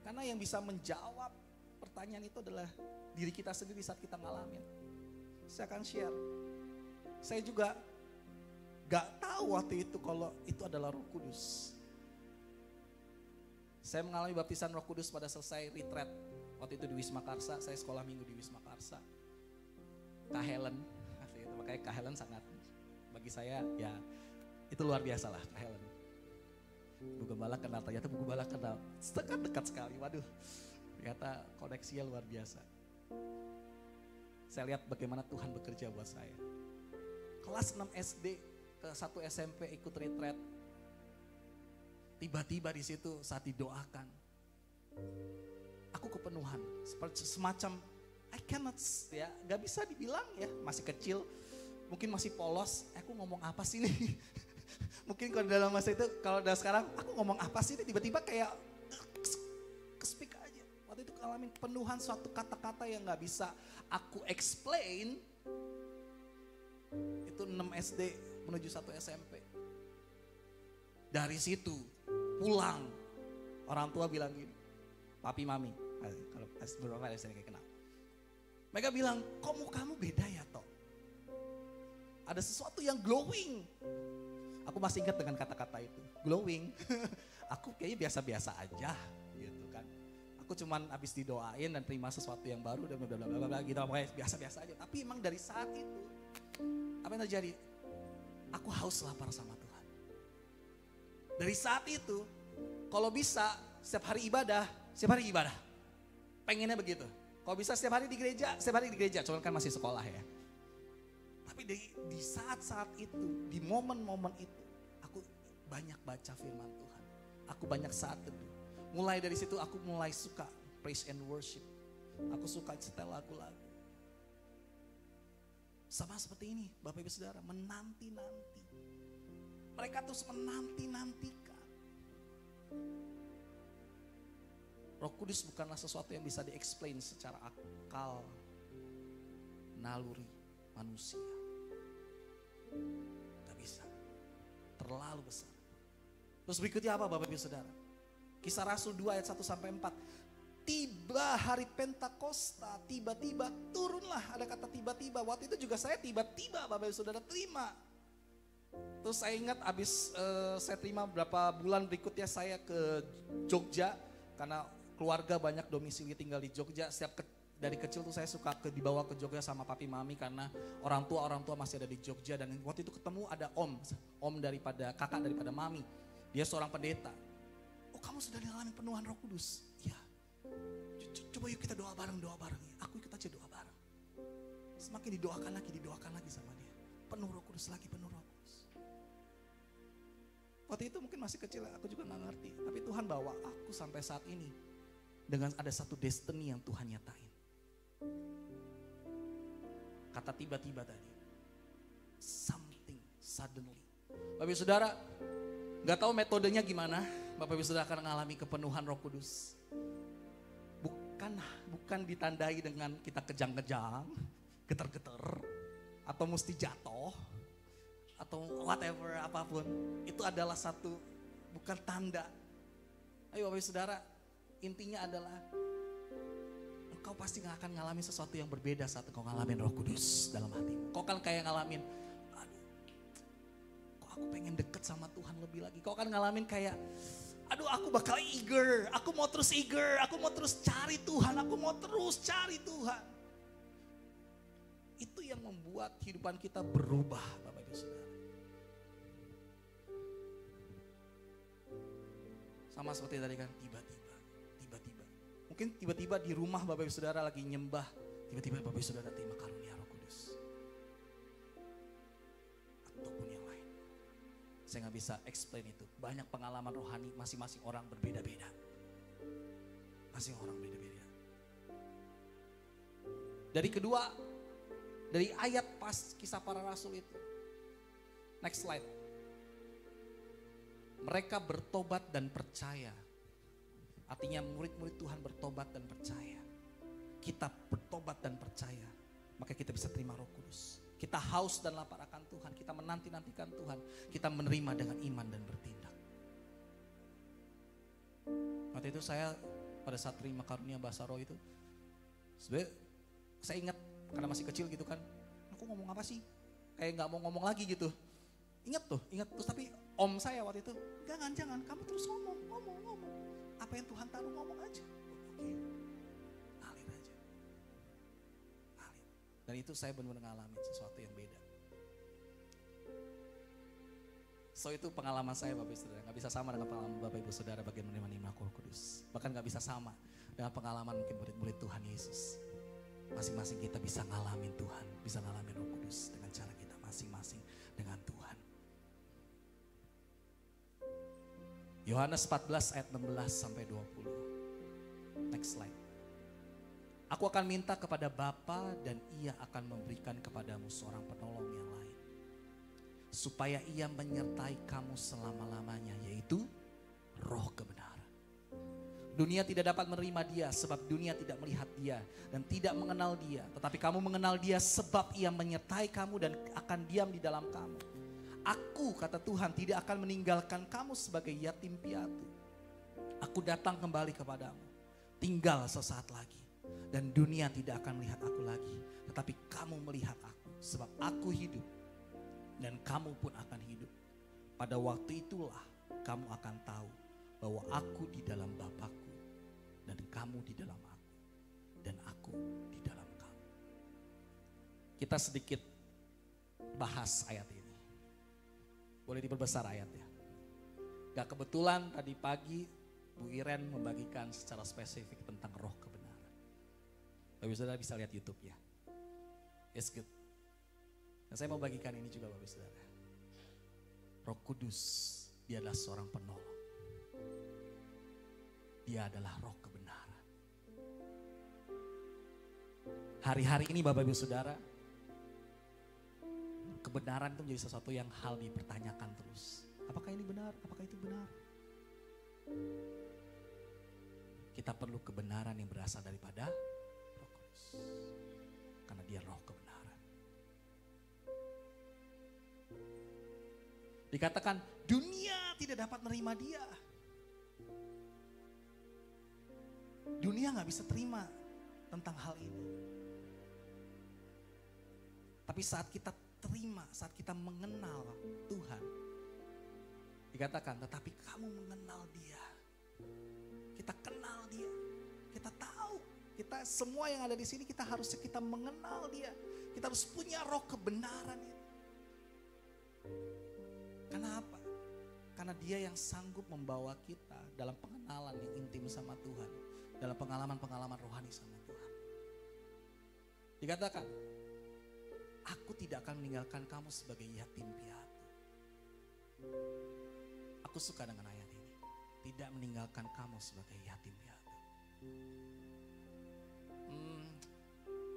Karena yang bisa menjawab pertanyaan itu adalah diri kita sendiri saat kita ngalamin. Saya akan share. Saya juga gak tahu waktu itu kalau itu adalah Roh Kudus. Saya mengalami baptisan Roh Kudus pada selesai retreat. Waktu itu di Wisma Karsa, saya sekolah minggu di Wisma Karsa. Kak Helen, makanya Kak Helen sangat bagi saya ya itu luar biasa lah Kak Helen. Bu Gembala kenal, ternyata Bu Gembala kenal dekat sekali, waduh ternyata koneksinya luar biasa. Saya lihat bagaimana Tuhan bekerja buat saya. Kelas 6 SD ke 1 SMP ikut retreat. Tiba-tiba di situ saat didoakan, aku kepenuhan semacam I cannot, ya gak bisa dibilang ya, masih kecil, mungkin masih polos, aku ngomong apa sih nih? Mungkin kalau dalam masa itu, kalau udah sekarang, aku ngomong apa sih nih? Tiba-tiba kayak ke-speak aja. Waktu itu ngalamin penuhan suatu kata-kata yang gak bisa aku explain. Itu 6 SD menuju 1 SMP. Dari situ pulang, orang tua bilang gini, papi mami, kalau beberapa saya kayak kenal. Mereka bilang, kok mukamu beda ya Tok? Ada sesuatu yang glowing. Aku masih ingat dengan kata-kata itu, glowing. Aku kayaknya biasa-biasa aja gitu kan. Aku cuman habis didoain dan terima sesuatu yang baru dan blablabla gitu, pokoknya biasa-biasa aja. Tapi emang dari saat itu, apa yang terjadi? Aku haus lapar sama Tuhan. Dari saat itu, kalau bisa setiap hari ibadah. Pengennya begitu. Kalau bisa setiap hari di gereja, cuman kan masih sekolah ya. Tapi di saat-saat itu, di momen-momen itu, aku banyak baca firman Tuhan. Aku banyak saat teduh. Mulai dari situ aku mulai suka praise and worship. Aku suka setel lagu-lagu. Sama seperti ini, Bapak Ibu Saudara, menanti-nanti. Mereka terus menanti-nantikan. Roh Kudus bukanlah sesuatu yang bisa di-explain secara akal, naluri manusia. Gak bisa. Terlalu besar. Terus berikutnya apa Bapak Ibu Saudara? Kisah Rasul 2 ayat 1-4. Tiba hari Pentakosta, tiba-tiba turunlah, ada kata tiba-tiba. Waktu itu juga saya tiba-tiba Bapak Ibu Saudara terima. Terus saya ingat abis saya terima berapa bulan berikutnya saya ke Jogja. Karena keluarga banyak domisili tinggal di Jogja. Dari kecil tuh saya suka dibawa ke Jogja sama papi mami karena orang tua masih ada di Jogja. Dan waktu itu ketemu ada om daripada kakak daripada mami. Dia seorang pendeta. Oh, kamu sudah mengalami penuhan Roh Kudus? Iya. Coba yuk kita doa bareng. Aku ikut aja doa bareng. Semakin didoakan lagi sama dia. Penuh Roh Kudus lagi, penuh Roh Kudus. Waktu itu mungkin masih kecil, aku juga gak ngerti. Tapi Tuhan bawa aku sampai saat ini. Dengan ada satu destiny yang Tuhan nyatain. Kata tiba-tiba tadi. Something suddenly. Bapak Ibu Saudara, gak tahu metodenya gimana. Bapak Ibu Saudara akan mengalami kepenuhan Roh Kudus. Bukan ditandai dengan kita kejang-kejang, getar-getar, atau mesti jatuh, atau whatever, apapun. Itu adalah satu, bukan tanda. Ayo Bapak Ibu Saudara, intinya adalah engkau pasti gak akan ngalamin sesuatu yang berbeda saat engkau ngalamin Roh Kudus dalam hatimu. Kau kan kayak ngalamin, aduh, kok aku pengen deket sama Tuhan lebih lagi. Kau kan ngalamin kayak, aduh aku bakal eager, aku mau terus cari Tuhan, aku mau terus cari Tuhan. Itu yang membuat kehidupan kita berubah Bapak Ibu Saudara. Sama seperti tadi kan, tiba-tiba. Mungkin tiba-tiba di rumah Bapak Ibu Saudara lagi nyembah, tiba-tiba Bapak Ibu Saudara terima karunia Roh Kudus. Ataupun yang lain. Saya gak bisa explain itu. Banyak pengalaman rohani masing-masing orang berbeda-beda. Masing orang beda-beda. Dari ayat pas kisah para rasul itu. Next slide. Mereka bertobat dan percaya. Artinya murid-murid Tuhan bertobat dan percaya. Kita bertobat dan percaya. Maka kita bisa terima Roh Kudus. Kita haus dan lapar akan Tuhan. Kita menanti-nantikan Tuhan. Kita menerima dengan iman dan bertindak. Waktu itu saya pada saat terima karunia bahasa roh itu. Sebenarnya saya ingat karena masih kecil gitu kan. Aku ngomong apa sih? Kayak gak mau ngomong lagi gitu. Ingat. Terus tapi om saya waktu itu. Jangan. Kamu terus ngomong. Apa yang Tuhan taruh ngomong aja. Oke. Ngalir aja. Dan itu saya benar-benar ngalamin sesuatu yang beda. So itu pengalaman saya Bapak Ibu Saudara. Gak bisa sama dengan pengalaman Bapak Ibu Saudara bagian menerima Roh Kudus. Bahkan gak bisa sama dengan pengalaman mungkin murid-murid Tuhan Yesus. Masing-masing kita bisa ngalamin Tuhan. Bisa ngalamin Roh Kudus dengan cara kita masing-masing dengan Tuhan. Yohanes 14 ayat 16 sampai 20. Next slide. Aku akan minta kepada Bapa dan Ia akan memberikan kepadamu seorang penolong yang lain. Supaya Ia menyertai kamu selama-lamanya, yaitu Roh kebenaran. Dunia tidak dapat menerima Dia sebab dunia tidak melihat Dia dan tidak mengenal Dia. Tetapi kamu mengenal Dia sebab Ia menyertai kamu dan akan diam di dalam kamu. Aku, kata Tuhan, tidak akan meninggalkan kamu sebagai yatim piatu. Aku datang kembali kepadamu. Tinggal sesaat lagi. Dan dunia tidak akan melihat aku lagi. Tetapi kamu melihat aku. Sebab aku hidup. Dan kamu pun akan hidup. Pada waktu itulah kamu akan tahu bahwa aku di dalam Bapa-Ku. Dan kamu di dalam aku. Dan aku di dalam kamu. Kita sedikit bahas ayat ini. Boleh diperbesar ayatnya. Gak kebetulan tadi pagi Bu Iren membagikan secara spesifik tentang Roh kebenaran. Bapak Saudara bisa lihat YouTube ya. It's good. Dan saya mau bagikan ini juga Bapak Saudara. Roh Kudus, Dia adalah seorang penolong. Dia adalah Roh kebenaran. Hari-hari ini Bapak Ibu Saudara, kebenaran itu menjadi sesuatu yang hal dipertanyakan terus. Apakah ini benar? Apakah itu benar? Kita perlu kebenaran yang berasal daripada Roh Kudus. Karena Dia Roh kebenaran. Dikatakan dunia tidak dapat menerima Dia. Dunia gak bisa terima tentang hal ini. Tapi saat kita terima, saat kita mengenal Tuhan, dikatakan tetapi kamu mengenal Dia. Kita kenal Dia, kita tahu, kita semua yang ada di sini kita mengenal Dia. Kita harus punya roh kebenaran itu. Karena apa? Karena Dia yang sanggup membawa kita dalam pengenalan yang intim sama Tuhan, dalam pengalaman-pengalaman rohani sama Tuhan. Dikatakan, aku tidak akan meninggalkan kamu sebagai yatim piatu. Aku suka dengan ayat ini. Tidak meninggalkan kamu sebagai yatim piatu.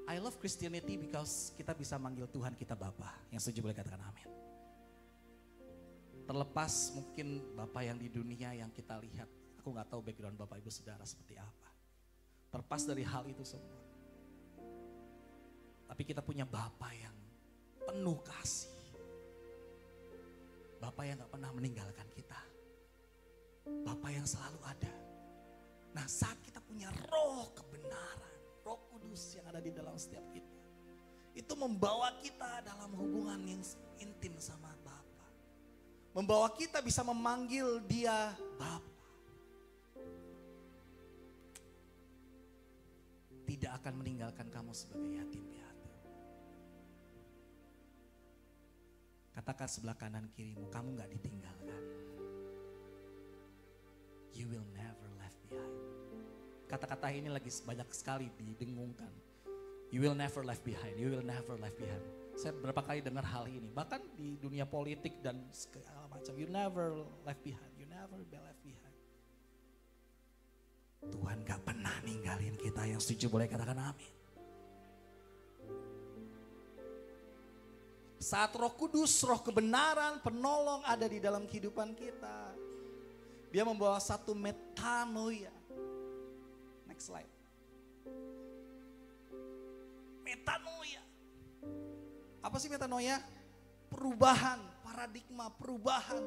I love Christianity because kita bisa manggil Tuhan kita Bapa. Yang setuju boleh katakan amin. Terlepas mungkin Bapa yang di dunia yang kita lihat. Aku gak tahu background Bapak Ibu Saudara seperti apa. Terlepas dari hal itu semua. Tapi kita punya Bapa yang penuh kasih. Bapa yang gak pernah meninggalkan kita. Bapa yang selalu ada. Nah, saat kita punya roh kebenaran, Roh Kudus yang ada di dalam setiap kita, itu membawa kita dalam hubungan yang intim sama Bapa. Membawa kita bisa memanggil Dia Bapa. Tidak akan meninggalkan kamu sebagai yatim piatu. Katakan sebelah kanan kirimu, kamu gak ditinggalkan. You will never left behind. Kata-kata ini lagi banyak sekali didengungkan. You will never left behind, you will never left behind. Saya berapa kali dengar hal ini, bahkan di dunia politik dan segala macam. You never left behind, you never be left behind. Tuhan gak pernah ninggalin kita, yang setuju boleh katakan amin. Saat Roh Kudus, Roh kebenaran, penolong ada di dalam kehidupan kita, Dia membawa satu metanoia. Next slide. Metanoia. Apa sih metanoia? Perubahan paradigma, perubahan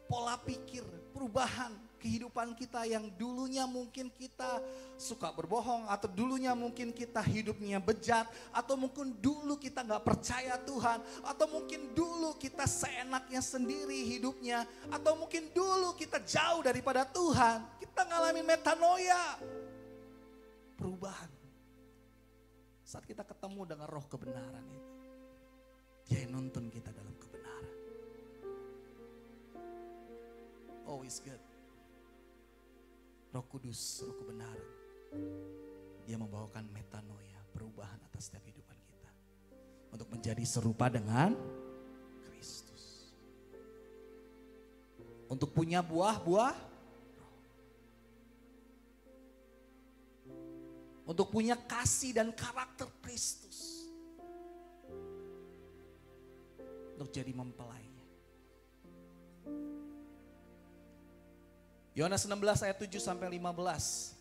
pola pikir, perubahan kehidupan kita yang dulunya mungkin kita suka berbohong, atau dulunya mungkin kita hidupnya bejat, atau mungkin dulu kita gak percaya Tuhan, atau mungkin dulu kita seenaknya sendiri hidupnya, atau mungkin dulu kita jauh daripada Tuhan. Kita ngalamin metanoia, perubahan. Saat kita ketemu dengan roh kebenaran itu, Dia yang nuntun kita dalam kebenaran. Always good. Roh Kudus, roh kebenaran, Dia membawakan metanoia, perubahan atas setiap kehidupan kita, untuk menjadi serupa dengan Kristus. Untuk punya buah-buah roh. Untuk punya kasih dan karakter Kristus. Untuk jadi mempelainya. Yohanes 16 ayat 7 sampai 15.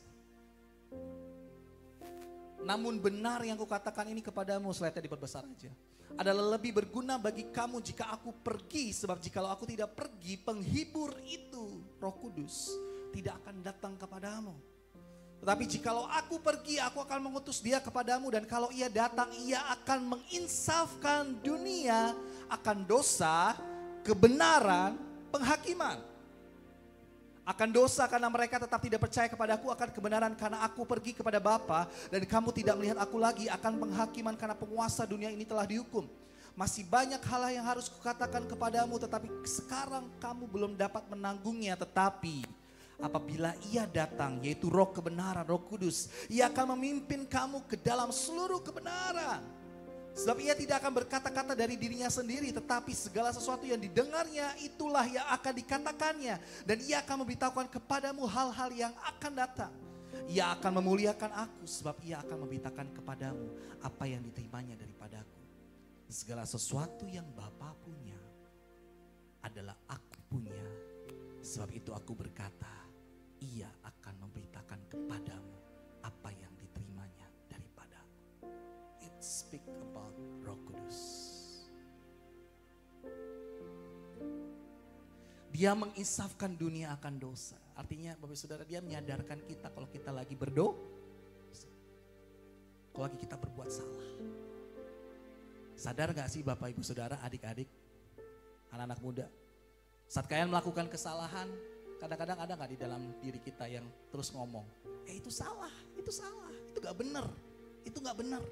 Namun benar yang kukatakan ini kepadamu, slide-nya diperbesar aja, adalah lebih berguna bagi kamu jika aku pergi. Sebab jikalau aku tidak pergi, penghibur itu, Roh Kudus, tidak akan datang kepadamu. Tetapi jikalau aku pergi, aku akan mengutus Dia kepadamu. Dan kalau Ia datang, Ia akan menginsafkan dunia akan dosa, kebenaran, penghakiman. Akan dosa karena mereka tetap tidak percaya kepadaku, akan kebenaran karena aku pergi kepada Bapa dan kamu tidak melihat aku lagi, akan penghakiman karena penguasa dunia ini telah dihukum. Masih banyak hal yang harus kukatakan kepadamu, tetapi sekarang kamu belum dapat menanggungnya. Tetapi apabila Ia datang, yaitu roh kebenaran, Roh Kudus, Ia akan memimpin kamu ke dalam seluruh kebenaran. Sebab Ia tidak akan berkata-kata dari dirinya sendiri, tetapi segala sesuatu yang didengarnya itulah yang akan dikatakannya. Dan Ia akan memberitahukan kepadamu hal-hal yang akan datang. Ia akan memuliakan aku, sebab Ia akan memberitakan kepadamu apa yang diterimanya daripadaku. Segala sesuatu yang Bapa punya adalah aku punya. Sebab itu aku berkata, Ia akan memberitakan kepadamu apa yang diterimanya daripadaku. It speak about Roh Kudus. Dia menginsafkan dunia akan dosa. Artinya Bapak Saudara, Dia menyadarkan kita kalau kita lagi berdosa, kalau lagi kita berbuat salah. Sadar gak sih Bapak Ibu Saudara, adik-adik, anak-anak muda, saat kalian melakukan kesalahan, kadang-kadang ada gak di dalam diri kita yang terus ngomong, itu salah, itu gak benar, itu gak benar.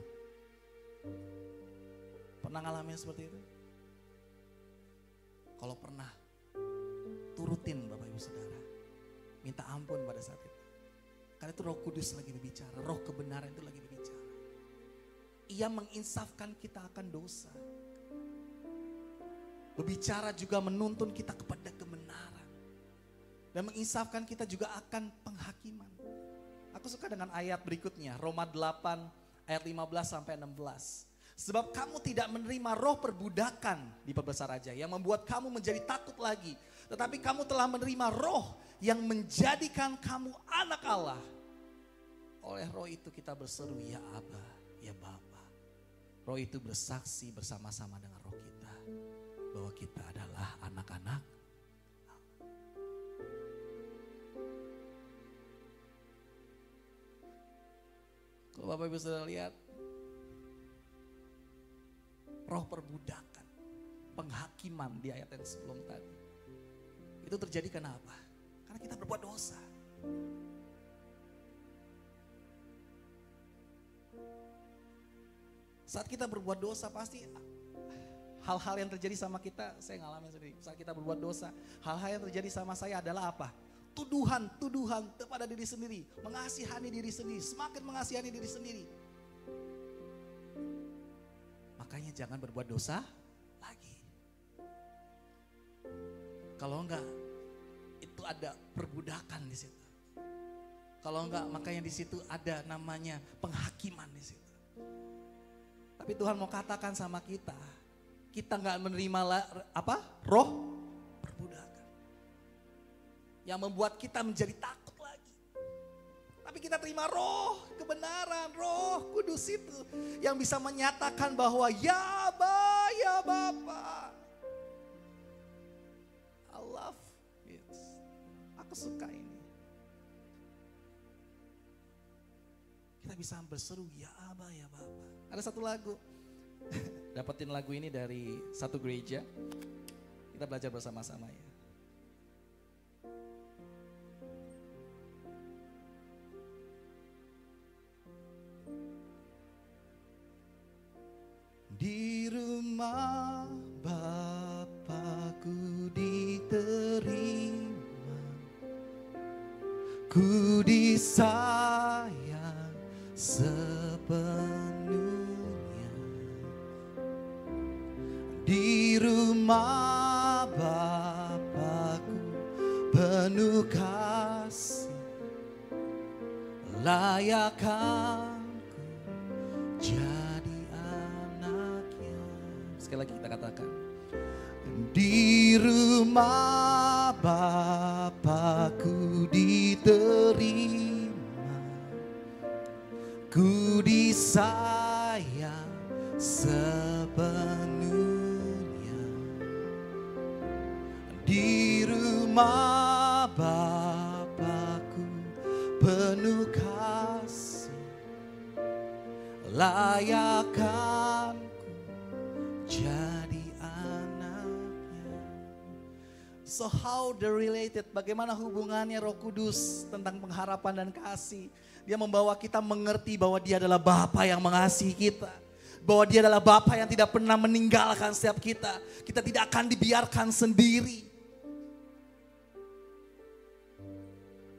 Pernah ngalamin seperti itu? Kalau pernah, turutin Bapak Ibu Saudara, minta ampun pada saat itu. Karena itu Roh Kudus lagi berbicara, roh kebenaran itu lagi berbicara. Ia menginsafkan kita akan dosa. Berbicara juga menuntun kita kepada kebenaran. Dan menginsafkan kita juga akan penghakiman. Aku suka dengan ayat berikutnya, Roma 8 ayat 15 sampai 16. Sebab kamu tidak menerima roh perbudakan di perbesar raja yang membuat kamu menjadi takut lagi. Tetapi kamu telah menerima roh yang menjadikan kamu anak Allah. Oleh roh itu kita berseru, ya Aba, ya Bapa. Roh itu bersaksi bersama-sama dengan roh kita bahwa kita adalah anak-anak. Kalau Bapak Ibu sudah lihat, roh perbudakan, penghakiman di ayat yang sebelum tadi. Itu terjadi karena apa? Karena kita berbuat dosa. Saat kita berbuat dosa pasti hal-hal yang terjadi sama kita, saya ngalamin sendiri. Saat kita berbuat dosa, hal-hal yang terjadi sama saya adalah apa? Tuduhan kepada diri sendiri, mengasihani diri sendiri, semakin mengasihani diri sendiri. Makanya jangan berbuat dosa lagi. Kalau enggak, itu ada perbudakan di situ. Kalau enggak, makanya di situ ada namanya penghakiman di situ. Tapi Tuhan mau katakan sama kita enggak menerima roh perbudakan yang membuat kita menjadi takut lagi. Tapi kita terima roh kebenaran, roh kudus itu yang bisa menyatakan bahwa ya Aba, ya Bapa. I love it. Aku suka ini. Kita bisa berseru ya Aba, ya Bapa. Ada satu lagu. Dapetin lagu ini dari satu gereja. Kita belajar bersama-sama ya. Di rumah Bapakku diterima, ku disayang sepenuhnya. Di rumah Bapakku penuh kasih, layak aku jadi anaknya. Sekali lagi kita katakan. Di rumah Bapakku diterima, ku disayang sepenuhnya. Di rumah Bapakku penuh kasih, layak aku jadi anaknya. So how they're related? Bagaimana hubungannya Roh Kudus tentang pengharapan dan kasih? Dia membawa kita mengerti bahwa Dia adalah Bapa yang mengasihi kita. Bahwa Dia adalah Bapa yang tidak pernah meninggalkan setiap kita. Kita tidak akan dibiarkan sendiri.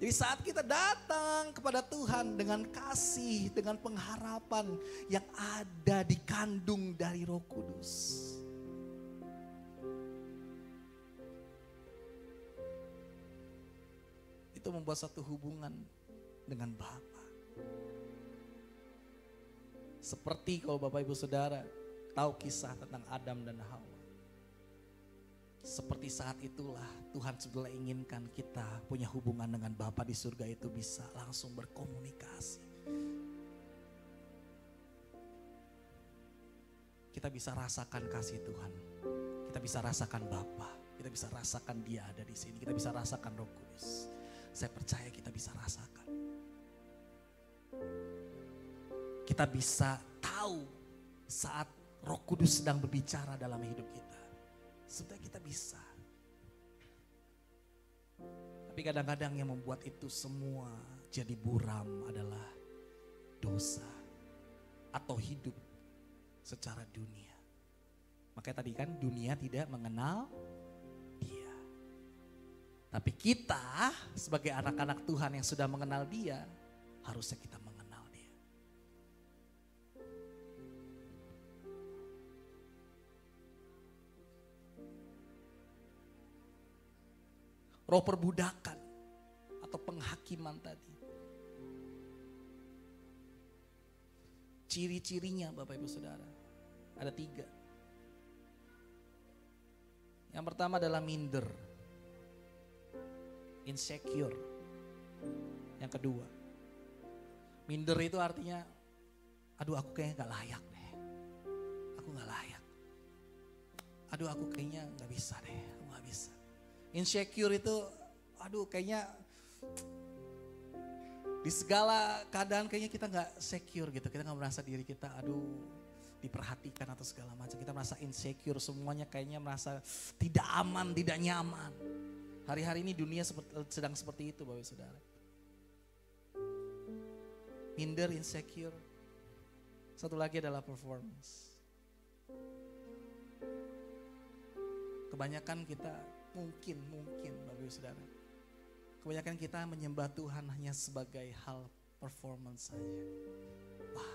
Jadi saat kita datang kepada Tuhan dengan kasih, dengan pengharapan yang ada dikandung dari Roh Kudus. Itu membuat satu hubungan dengan Bapa. Seperti kalau Bapak Ibu Saudara tahu kisah tentang Adam dan Hawa. Seperti saat itulah Tuhan sudah inginkan kita punya hubungan dengan Bapa di surga itu bisa langsung berkomunikasi. Kita bisa rasakan kasih Tuhan. Kita bisa rasakan Bapa. Kita bisa rasakan Dia ada di sini. Kita bisa rasakan Roh Kudus. Saya percaya kita bisa rasakan. Kita bisa tahu saat Roh Kudus sedang berbicara dalam hidup kita. Sebenarnya kita bisa. Tapi kadang-kadang yang membuat itu semua jadi buram adalah dosa atau hidup secara dunia. Makanya tadi kan dunia tidak mengenal Dia. Tapi kita sebagai anak-anak Tuhan yang sudah mengenal Dia, harusnya kita mengenal Dia. Roh perbudakan atau penghakiman tadi. Ciri-cirinya Bapak Ibu Saudara, ada 3. Yang pertama adalah minder, insecure. Yang kedua, minder itu artinya, aduh aku kayaknya gak layak deh. Aku gak layak. Aduh aku kayaknya gak bisa deh, aku gak bisa. Insecure itu, aduh kayaknya di segala keadaan kayaknya kita gak secure gitu. Kita gak merasa diri kita, aduh diperhatikan atau segala macam. Kita merasa insecure, semuanya kayaknya merasa tidak aman, tidak nyaman. Hari-hari ini dunia sedang seperti itu Bapak Saudara. Minder, insecure. Satu lagi adalah performance. Kebanyakan kita mungkin Bapak Saudara. Kebanyakan kita menyembah Tuhan hanya sebagai hal performance saja. Wah.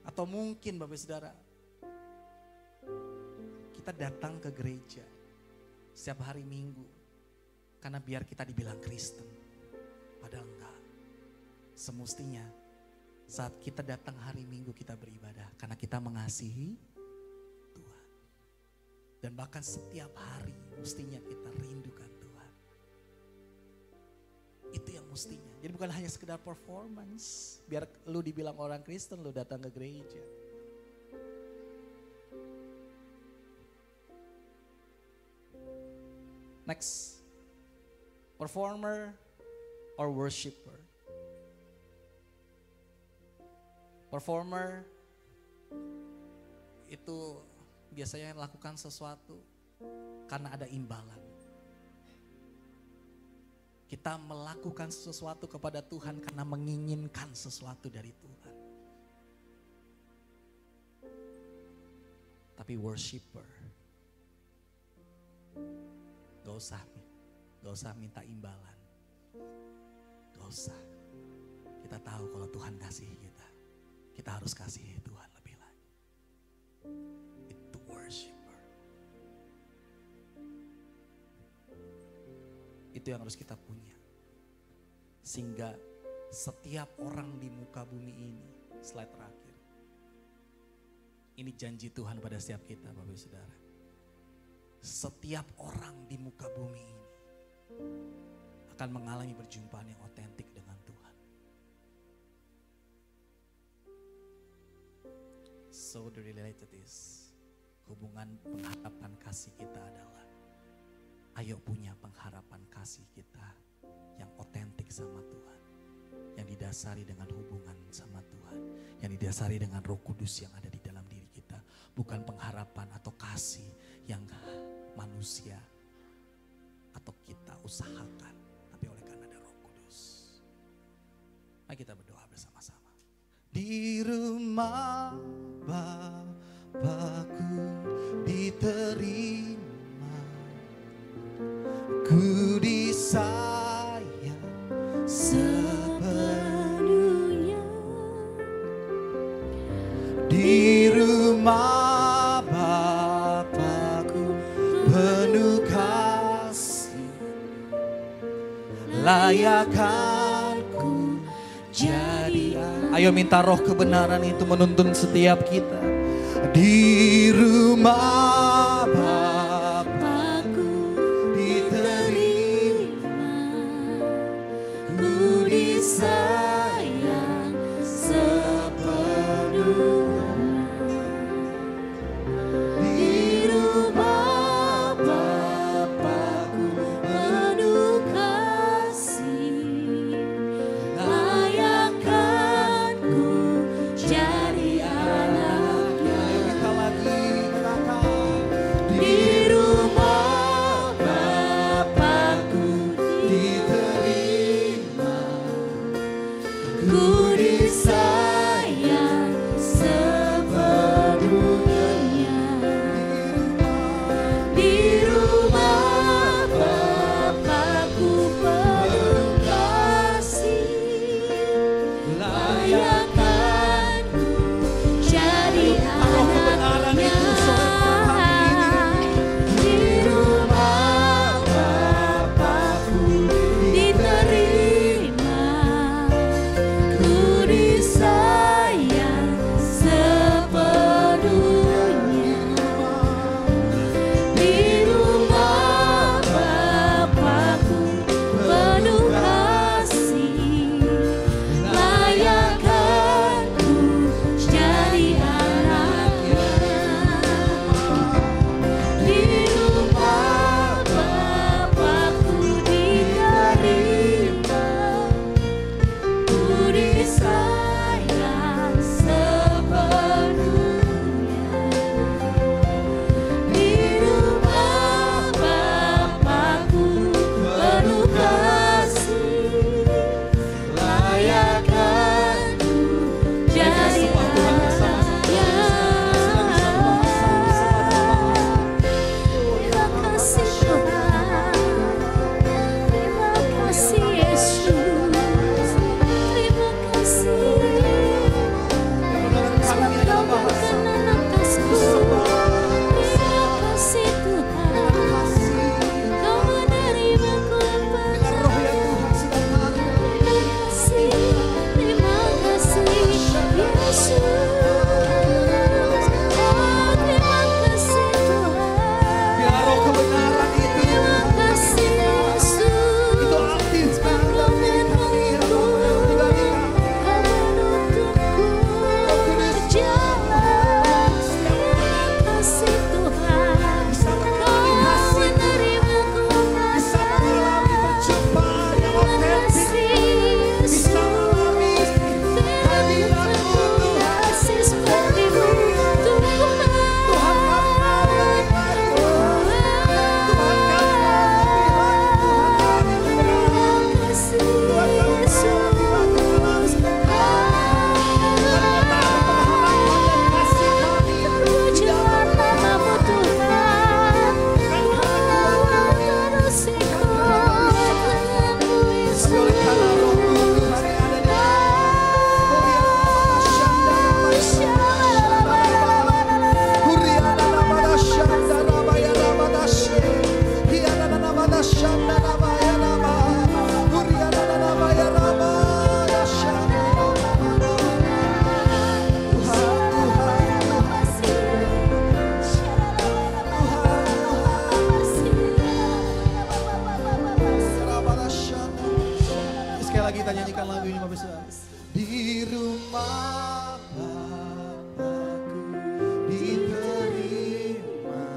Atau mungkin Bapak Saudara, kita datang ke gereja setiap hari Minggu karena biar kita dibilang Kristen. Padahal enggak. Semestinya saat kita datang hari Minggu kita beribadah karena kita mengasihi Tuhan. Dan bahkan setiap hari mestinya kita rindukan Tuhan. Itu yang mestinya. Jadi bukan hanya sekedar performance. Biar lu dibilang orang Kristen, lu datang ke gereja. Next. Performer or worshiper. Performer itu biasanya lakukan sesuatu karena ada imbalan. Kita melakukan sesuatu kepada Tuhan karena menginginkan sesuatu dari Tuhan. Tapi worshiper, gak usah minta imbalan. Gak usah. Kita tahu kalau Tuhan kasih kita, kita harus kasih Tuhan lebih lagi. Itu worshiper. Itu yang harus kita punya. Sehingga setiap orang di muka bumi ini, slide terakhir. Ini janji Tuhan pada setiap kita Bapak Saudara. Setiap orang di muka bumi ini akan mengalami perjumpaan yang otentik dengan Tuhan. So the related is, hubungan pengharapan kasih kita adalah, ayo punya pengharapan kasih kita yang otentik sama Tuhan. Yang didasari dengan hubungan sama Tuhan. Yang didasari dengan Roh Kudus yang ada di dalam diri kita. Bukan pengharapan atau kasih yang manusia atau kita usahakan. Tapi oleh karena ada Roh Kudus. Mari kita berdoa bersama-sama. Di rumah Bapakku diterima. Ku disayang sepenuhnya di rumah Bapakku penuh kasih, layakkan ku jadi. Ayo minta roh kebenaran itu menuntun setiap kita. Di rumah Bapakku diterima, ku disayang sepenuhnya. Di rumah Bapakku penuh kasih, layakkan ku jadi anaknya. Kita lagi katakan Bapak Saudara. Di rumah Bapakku diterima,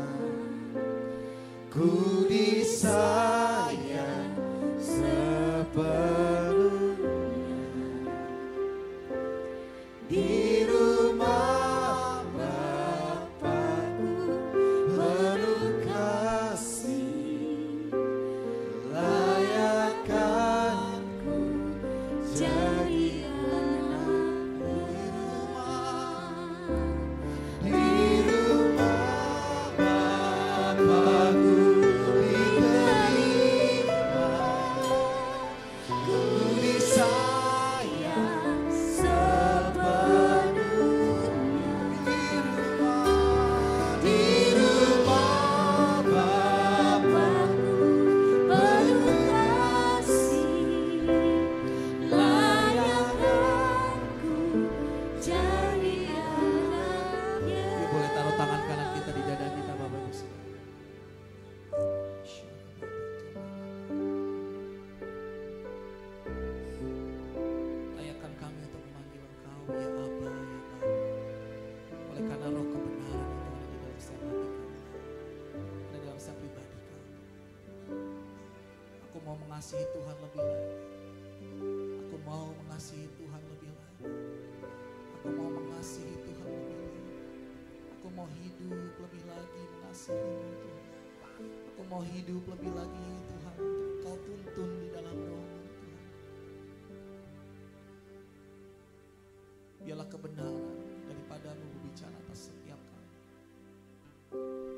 ku disayang sepenuhnya. Di rumah Bapakku penuh kasih, layakkan ku jadi mengasihi Tuhan lebih lagi. Aku mau mengasihi Tuhan lebih lagi. Aku mau mengasihi Tuhan lebih lagi. Aku mau hidup lebih lagi mengasihi-Mu Tuhan. Aku mau hidup lebih lagi Tuhan untuk Kau tuntun di dalam roh-Mu Tuhan. Biarlah kebenaran daripada-Mu berbicara atas setiap kami.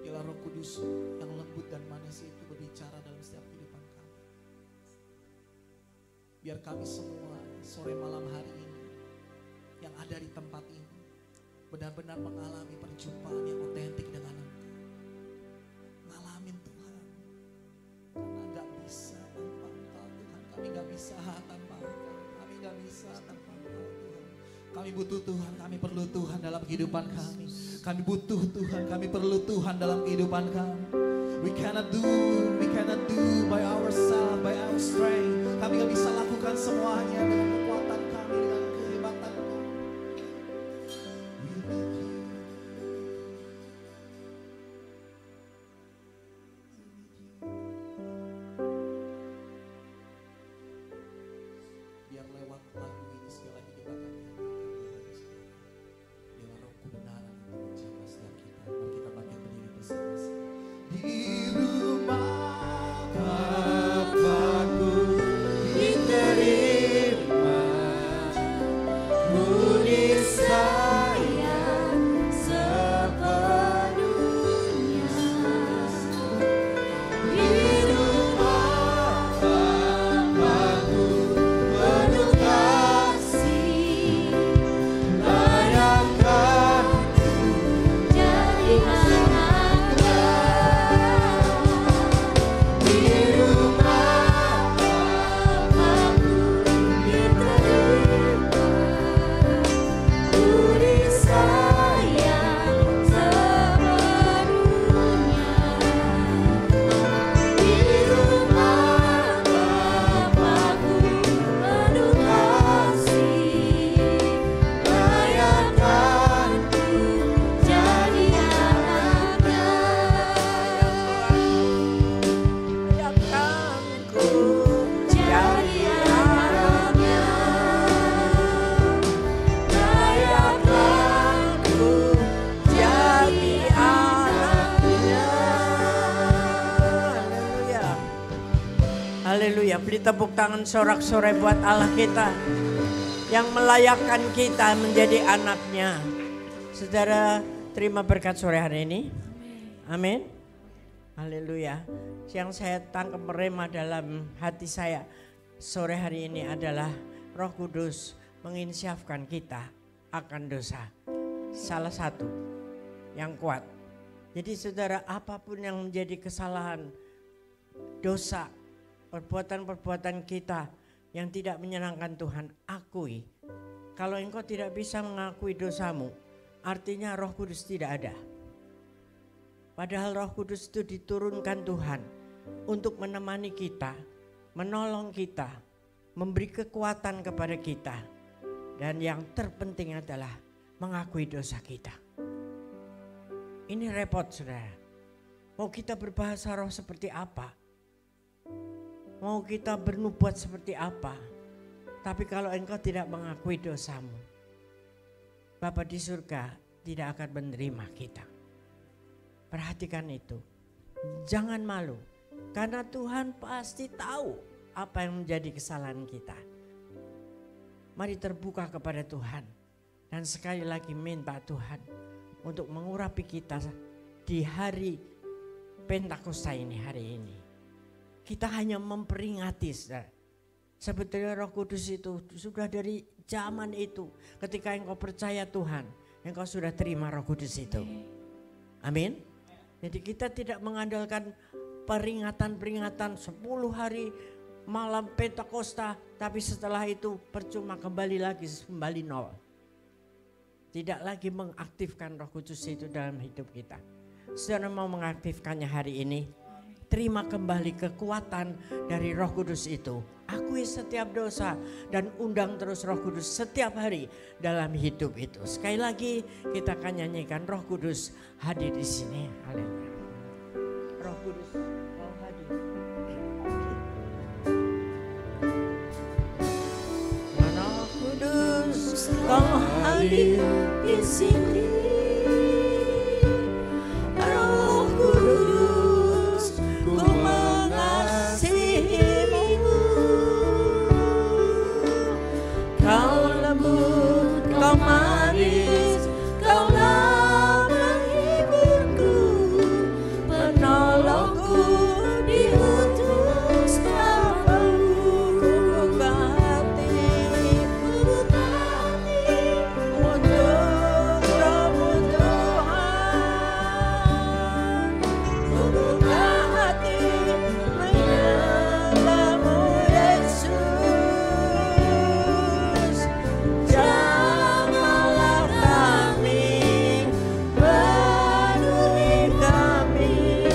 Biarlah Roh Kudus yang lembut dan manis itu berbicara dalam setiap kehidupan kami. Biar kami semua sore malam hari ini yang ada di tempat ini benar-benar mengalami perjumpaan yang otentik dengan Engkau. Ngalamin Tuhan. Karena gak bisa tanpa Engkau Tuhan. Kami gak bisa tanpa Engkau. Kami gak bisa tanpa Engkau Tuhan. Kami butuh Tuhan, kami perlu Tuhan dalam kehidupan kami. Kami butuh Tuhan, kami perlu Tuhan dalam kehidupan kami. We cannot do by ourselves, by our strength. Kami gak bisa lakukan semuanya dengan kekuatan kami, dengan kehebatan kami. Biar lewat lagu ini sekali lagi kita akan nyanyikan. Biar Roh kebenaran itu menjaga setiap kita. Mari kita bangkit berdiri bersama-sama. Di rumah Bapakku diterima, ku disayang sepenuhnya. Di rumah Bapakku penuh kasih, layakkan jadi anaknya. Di rumah Bapakku diterima, ku disayang sepenuhnya. Di rumah Bapakku penuh kasih, layakkan ku jadi anaknya. Layakkanku jadi anaknya. Layakkanku jadi anaknya. Haleluya. Haleluya. Beri tepuk tangan sorak-sorai buat Allah kita yang melayakkan kita menjadi anaknya. Saudara, terima berkat sore hari ini. Amin. Haleluya. Yang saya tangkap merema dalam hati saya sore hari ini adalah Roh Kudus menginsyafkan kita akan dosa. Salah satu yang kuat. Jadi saudara, apapun yang menjadi kesalahan, dosa, perbuatan-perbuatan kita yang tidak menyenangkan Tuhan, akui. Kalau engkau tidak bisa mengakui dosamu, artinya Roh Kudus tidak ada. Padahal Roh Kudus itu diturunkan Tuhan untuk menemani kita, menolong kita, memberi kekuatan kepada kita. Dan yang terpenting adalah mengakui dosa kita. Ini repot saudara. Mau kita berbahasa roh seperti apa? Mau kita bernubuat seperti apa? Tapi kalau engkau tidak mengakui dosamu, Bapa di surga tidak akan menerima kita. Perhatikan itu. Jangan malu. Karena Tuhan pasti tahu apa yang menjadi kesalahan kita. Mari terbuka kepada Tuhan. Dan sekali lagi minta Tuhan untuk mengurapi kita di hari Pentakosta ini, hari ini. Kita hanya memperingati. Sebetulnya Roh Kudus itu sudah dari zaman itu. Ketika engkau percaya Tuhan, engkau sudah terima Roh Kudus itu. Amin. Jadi kita tidak mengandalkan peringatan-peringatan 10 hari malam Pentakosta, tapi setelah itu percuma, kembali nol. Tidak lagi mengaktifkan Roh Kudus itu dalam hidup kita. Saudara mau mengaktifkannya hari ini, terima kembali kekuatan dari Roh Kudus itu. Akui setiap dosa dan undang terus Roh Kudus setiap hari dalam hidup itu. Sekali lagi kita akan nyanyikan Roh Kudus hadir di sini. Haleluya. Roh Kudus mau hadir. Roh Kudus kau hadir di sini. Roh Kudus ku mengasihimu. Kau lembut, kau manis, kaulah penghiburku, penolongku diutus kepadamu. Buka hati untuk Roh-Mu Tuhan. Buka hati menyembahmu Yesus. Jamahlah kami, penuhi kami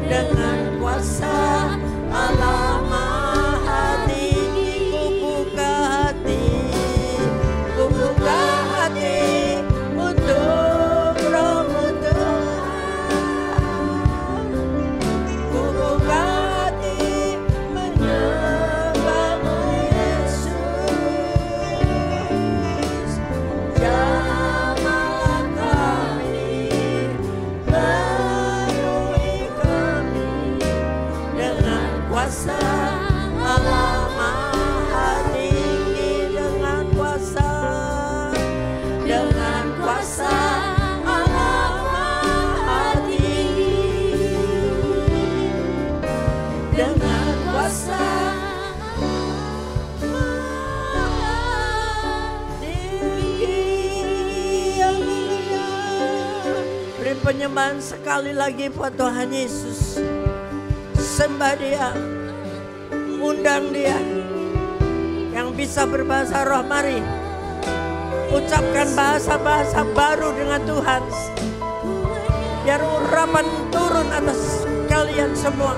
dengan kuasa Allah Maha Tinggi. Ku buka hati untuk Roh-Mu Tuhan. Ku buka hati menyembahmu Yesus. Jamahlah kami, penuhi kami dengan kuasa Allah Maha Tinggi. Dengan kuasa Allah Maha Tinggi. Dengan kuasa beri penyembahan sekali lagi buat Tuhan Yesus. Sembah Dia, undang Dia. Yang bisa berbahasa roh, mari ucapkan bahasa-bahasa baru dengan Tuhan. Biar urapan turun atas kalian semua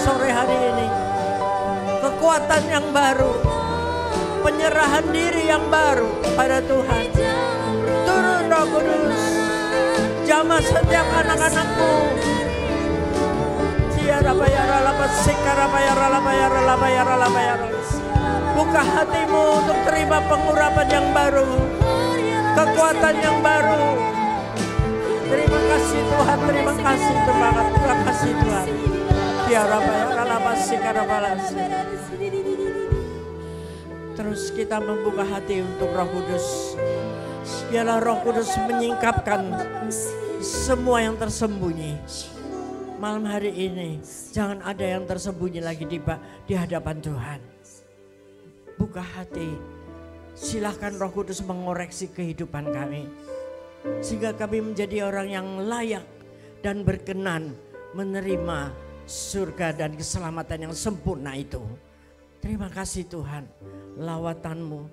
sore hari ini. Kekuatan yang baru, penyerahan diri yang baru pada Tuhan. Turun Roh Kudus, jamah setiap anak-anakmu. Buka hatimu untuk terima pengurapan yang baru, kekuatan yang baru. Terima kasih Tuhan, terima kasih Tuhan. Terus kita membuka hati untuk Roh Kudus. Biarlah Roh Kudus menyingkapkan semua yang tersembunyi. Malam hari ini jangan ada yang tersembunyi lagi di hadapan Tuhan. Buka hati, silahkan Roh Kudus mengoreksi kehidupan kami. Sehingga kami menjadi orang yang layak dan berkenan menerima surga dan keselamatan yang sempurna itu. Terima kasih Tuhan, lawatan-Mu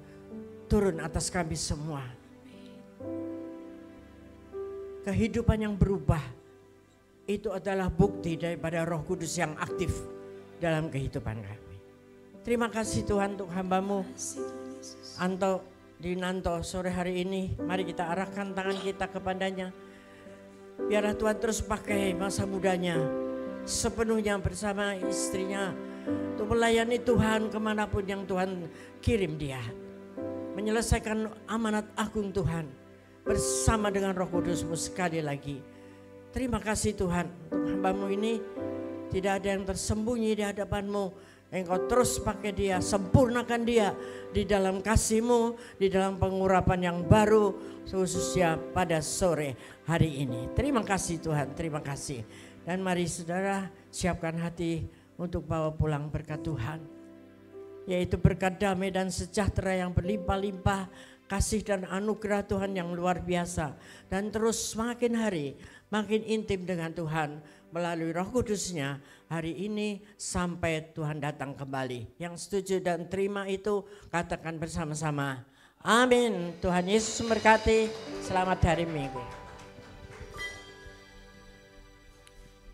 turun atas kami semua. Kehidupan yang berubah itu adalah bukti daripada Roh Kudus yang aktif dalam kehidupan kami. Terima kasih Tuhan untuk hamba-Mu Anto Dinanto sore hari ini. Mari kita arahkan tangan kita kepadanya. Biarlah Tuhan terus pakai masa mudanya sepenuhnya bersama istrinya untuk melayani Tuhan kemanapun yang Tuhan kirim dia. Menyelesaikan amanat agung Tuhan bersama dengan Roh Kudus-Mu sekali lagi. Terima kasih Tuhan untuk hamba-Mu ini. Tidak ada yang tersembunyi di hadapan-Mu. Engkau terus pakai dia, sempurnakan dia di dalam kasih-Mu, di dalam pengurapan yang baru, khususnya pada sore hari ini. Terima kasih Tuhan, terima kasih. Dan mari saudara siapkan hati untuk bawa pulang berkat Tuhan. Yaitu berkat damai dan sejahtera yang berlimpah-limpah, kasih dan anugerah Tuhan yang luar biasa. Dan terus makin hari, makin intim dengan Tuhan melalui Roh Kudus-Nya hari ini sampai Tuhan datang kembali. Yang setuju dan terima itu katakan bersama-sama. Amin. Tuhan Yesus memberkati. Selamat hari Minggu.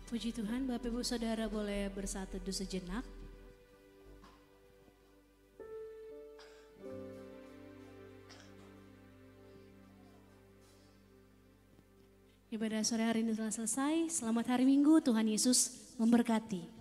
Puji Tuhan, Bapak Ibu Saudara boleh bersatu teduh sejenak. Ibadah sore hari ini telah selesai. Selamat hari Minggu, Tuhan Yesus memberkati.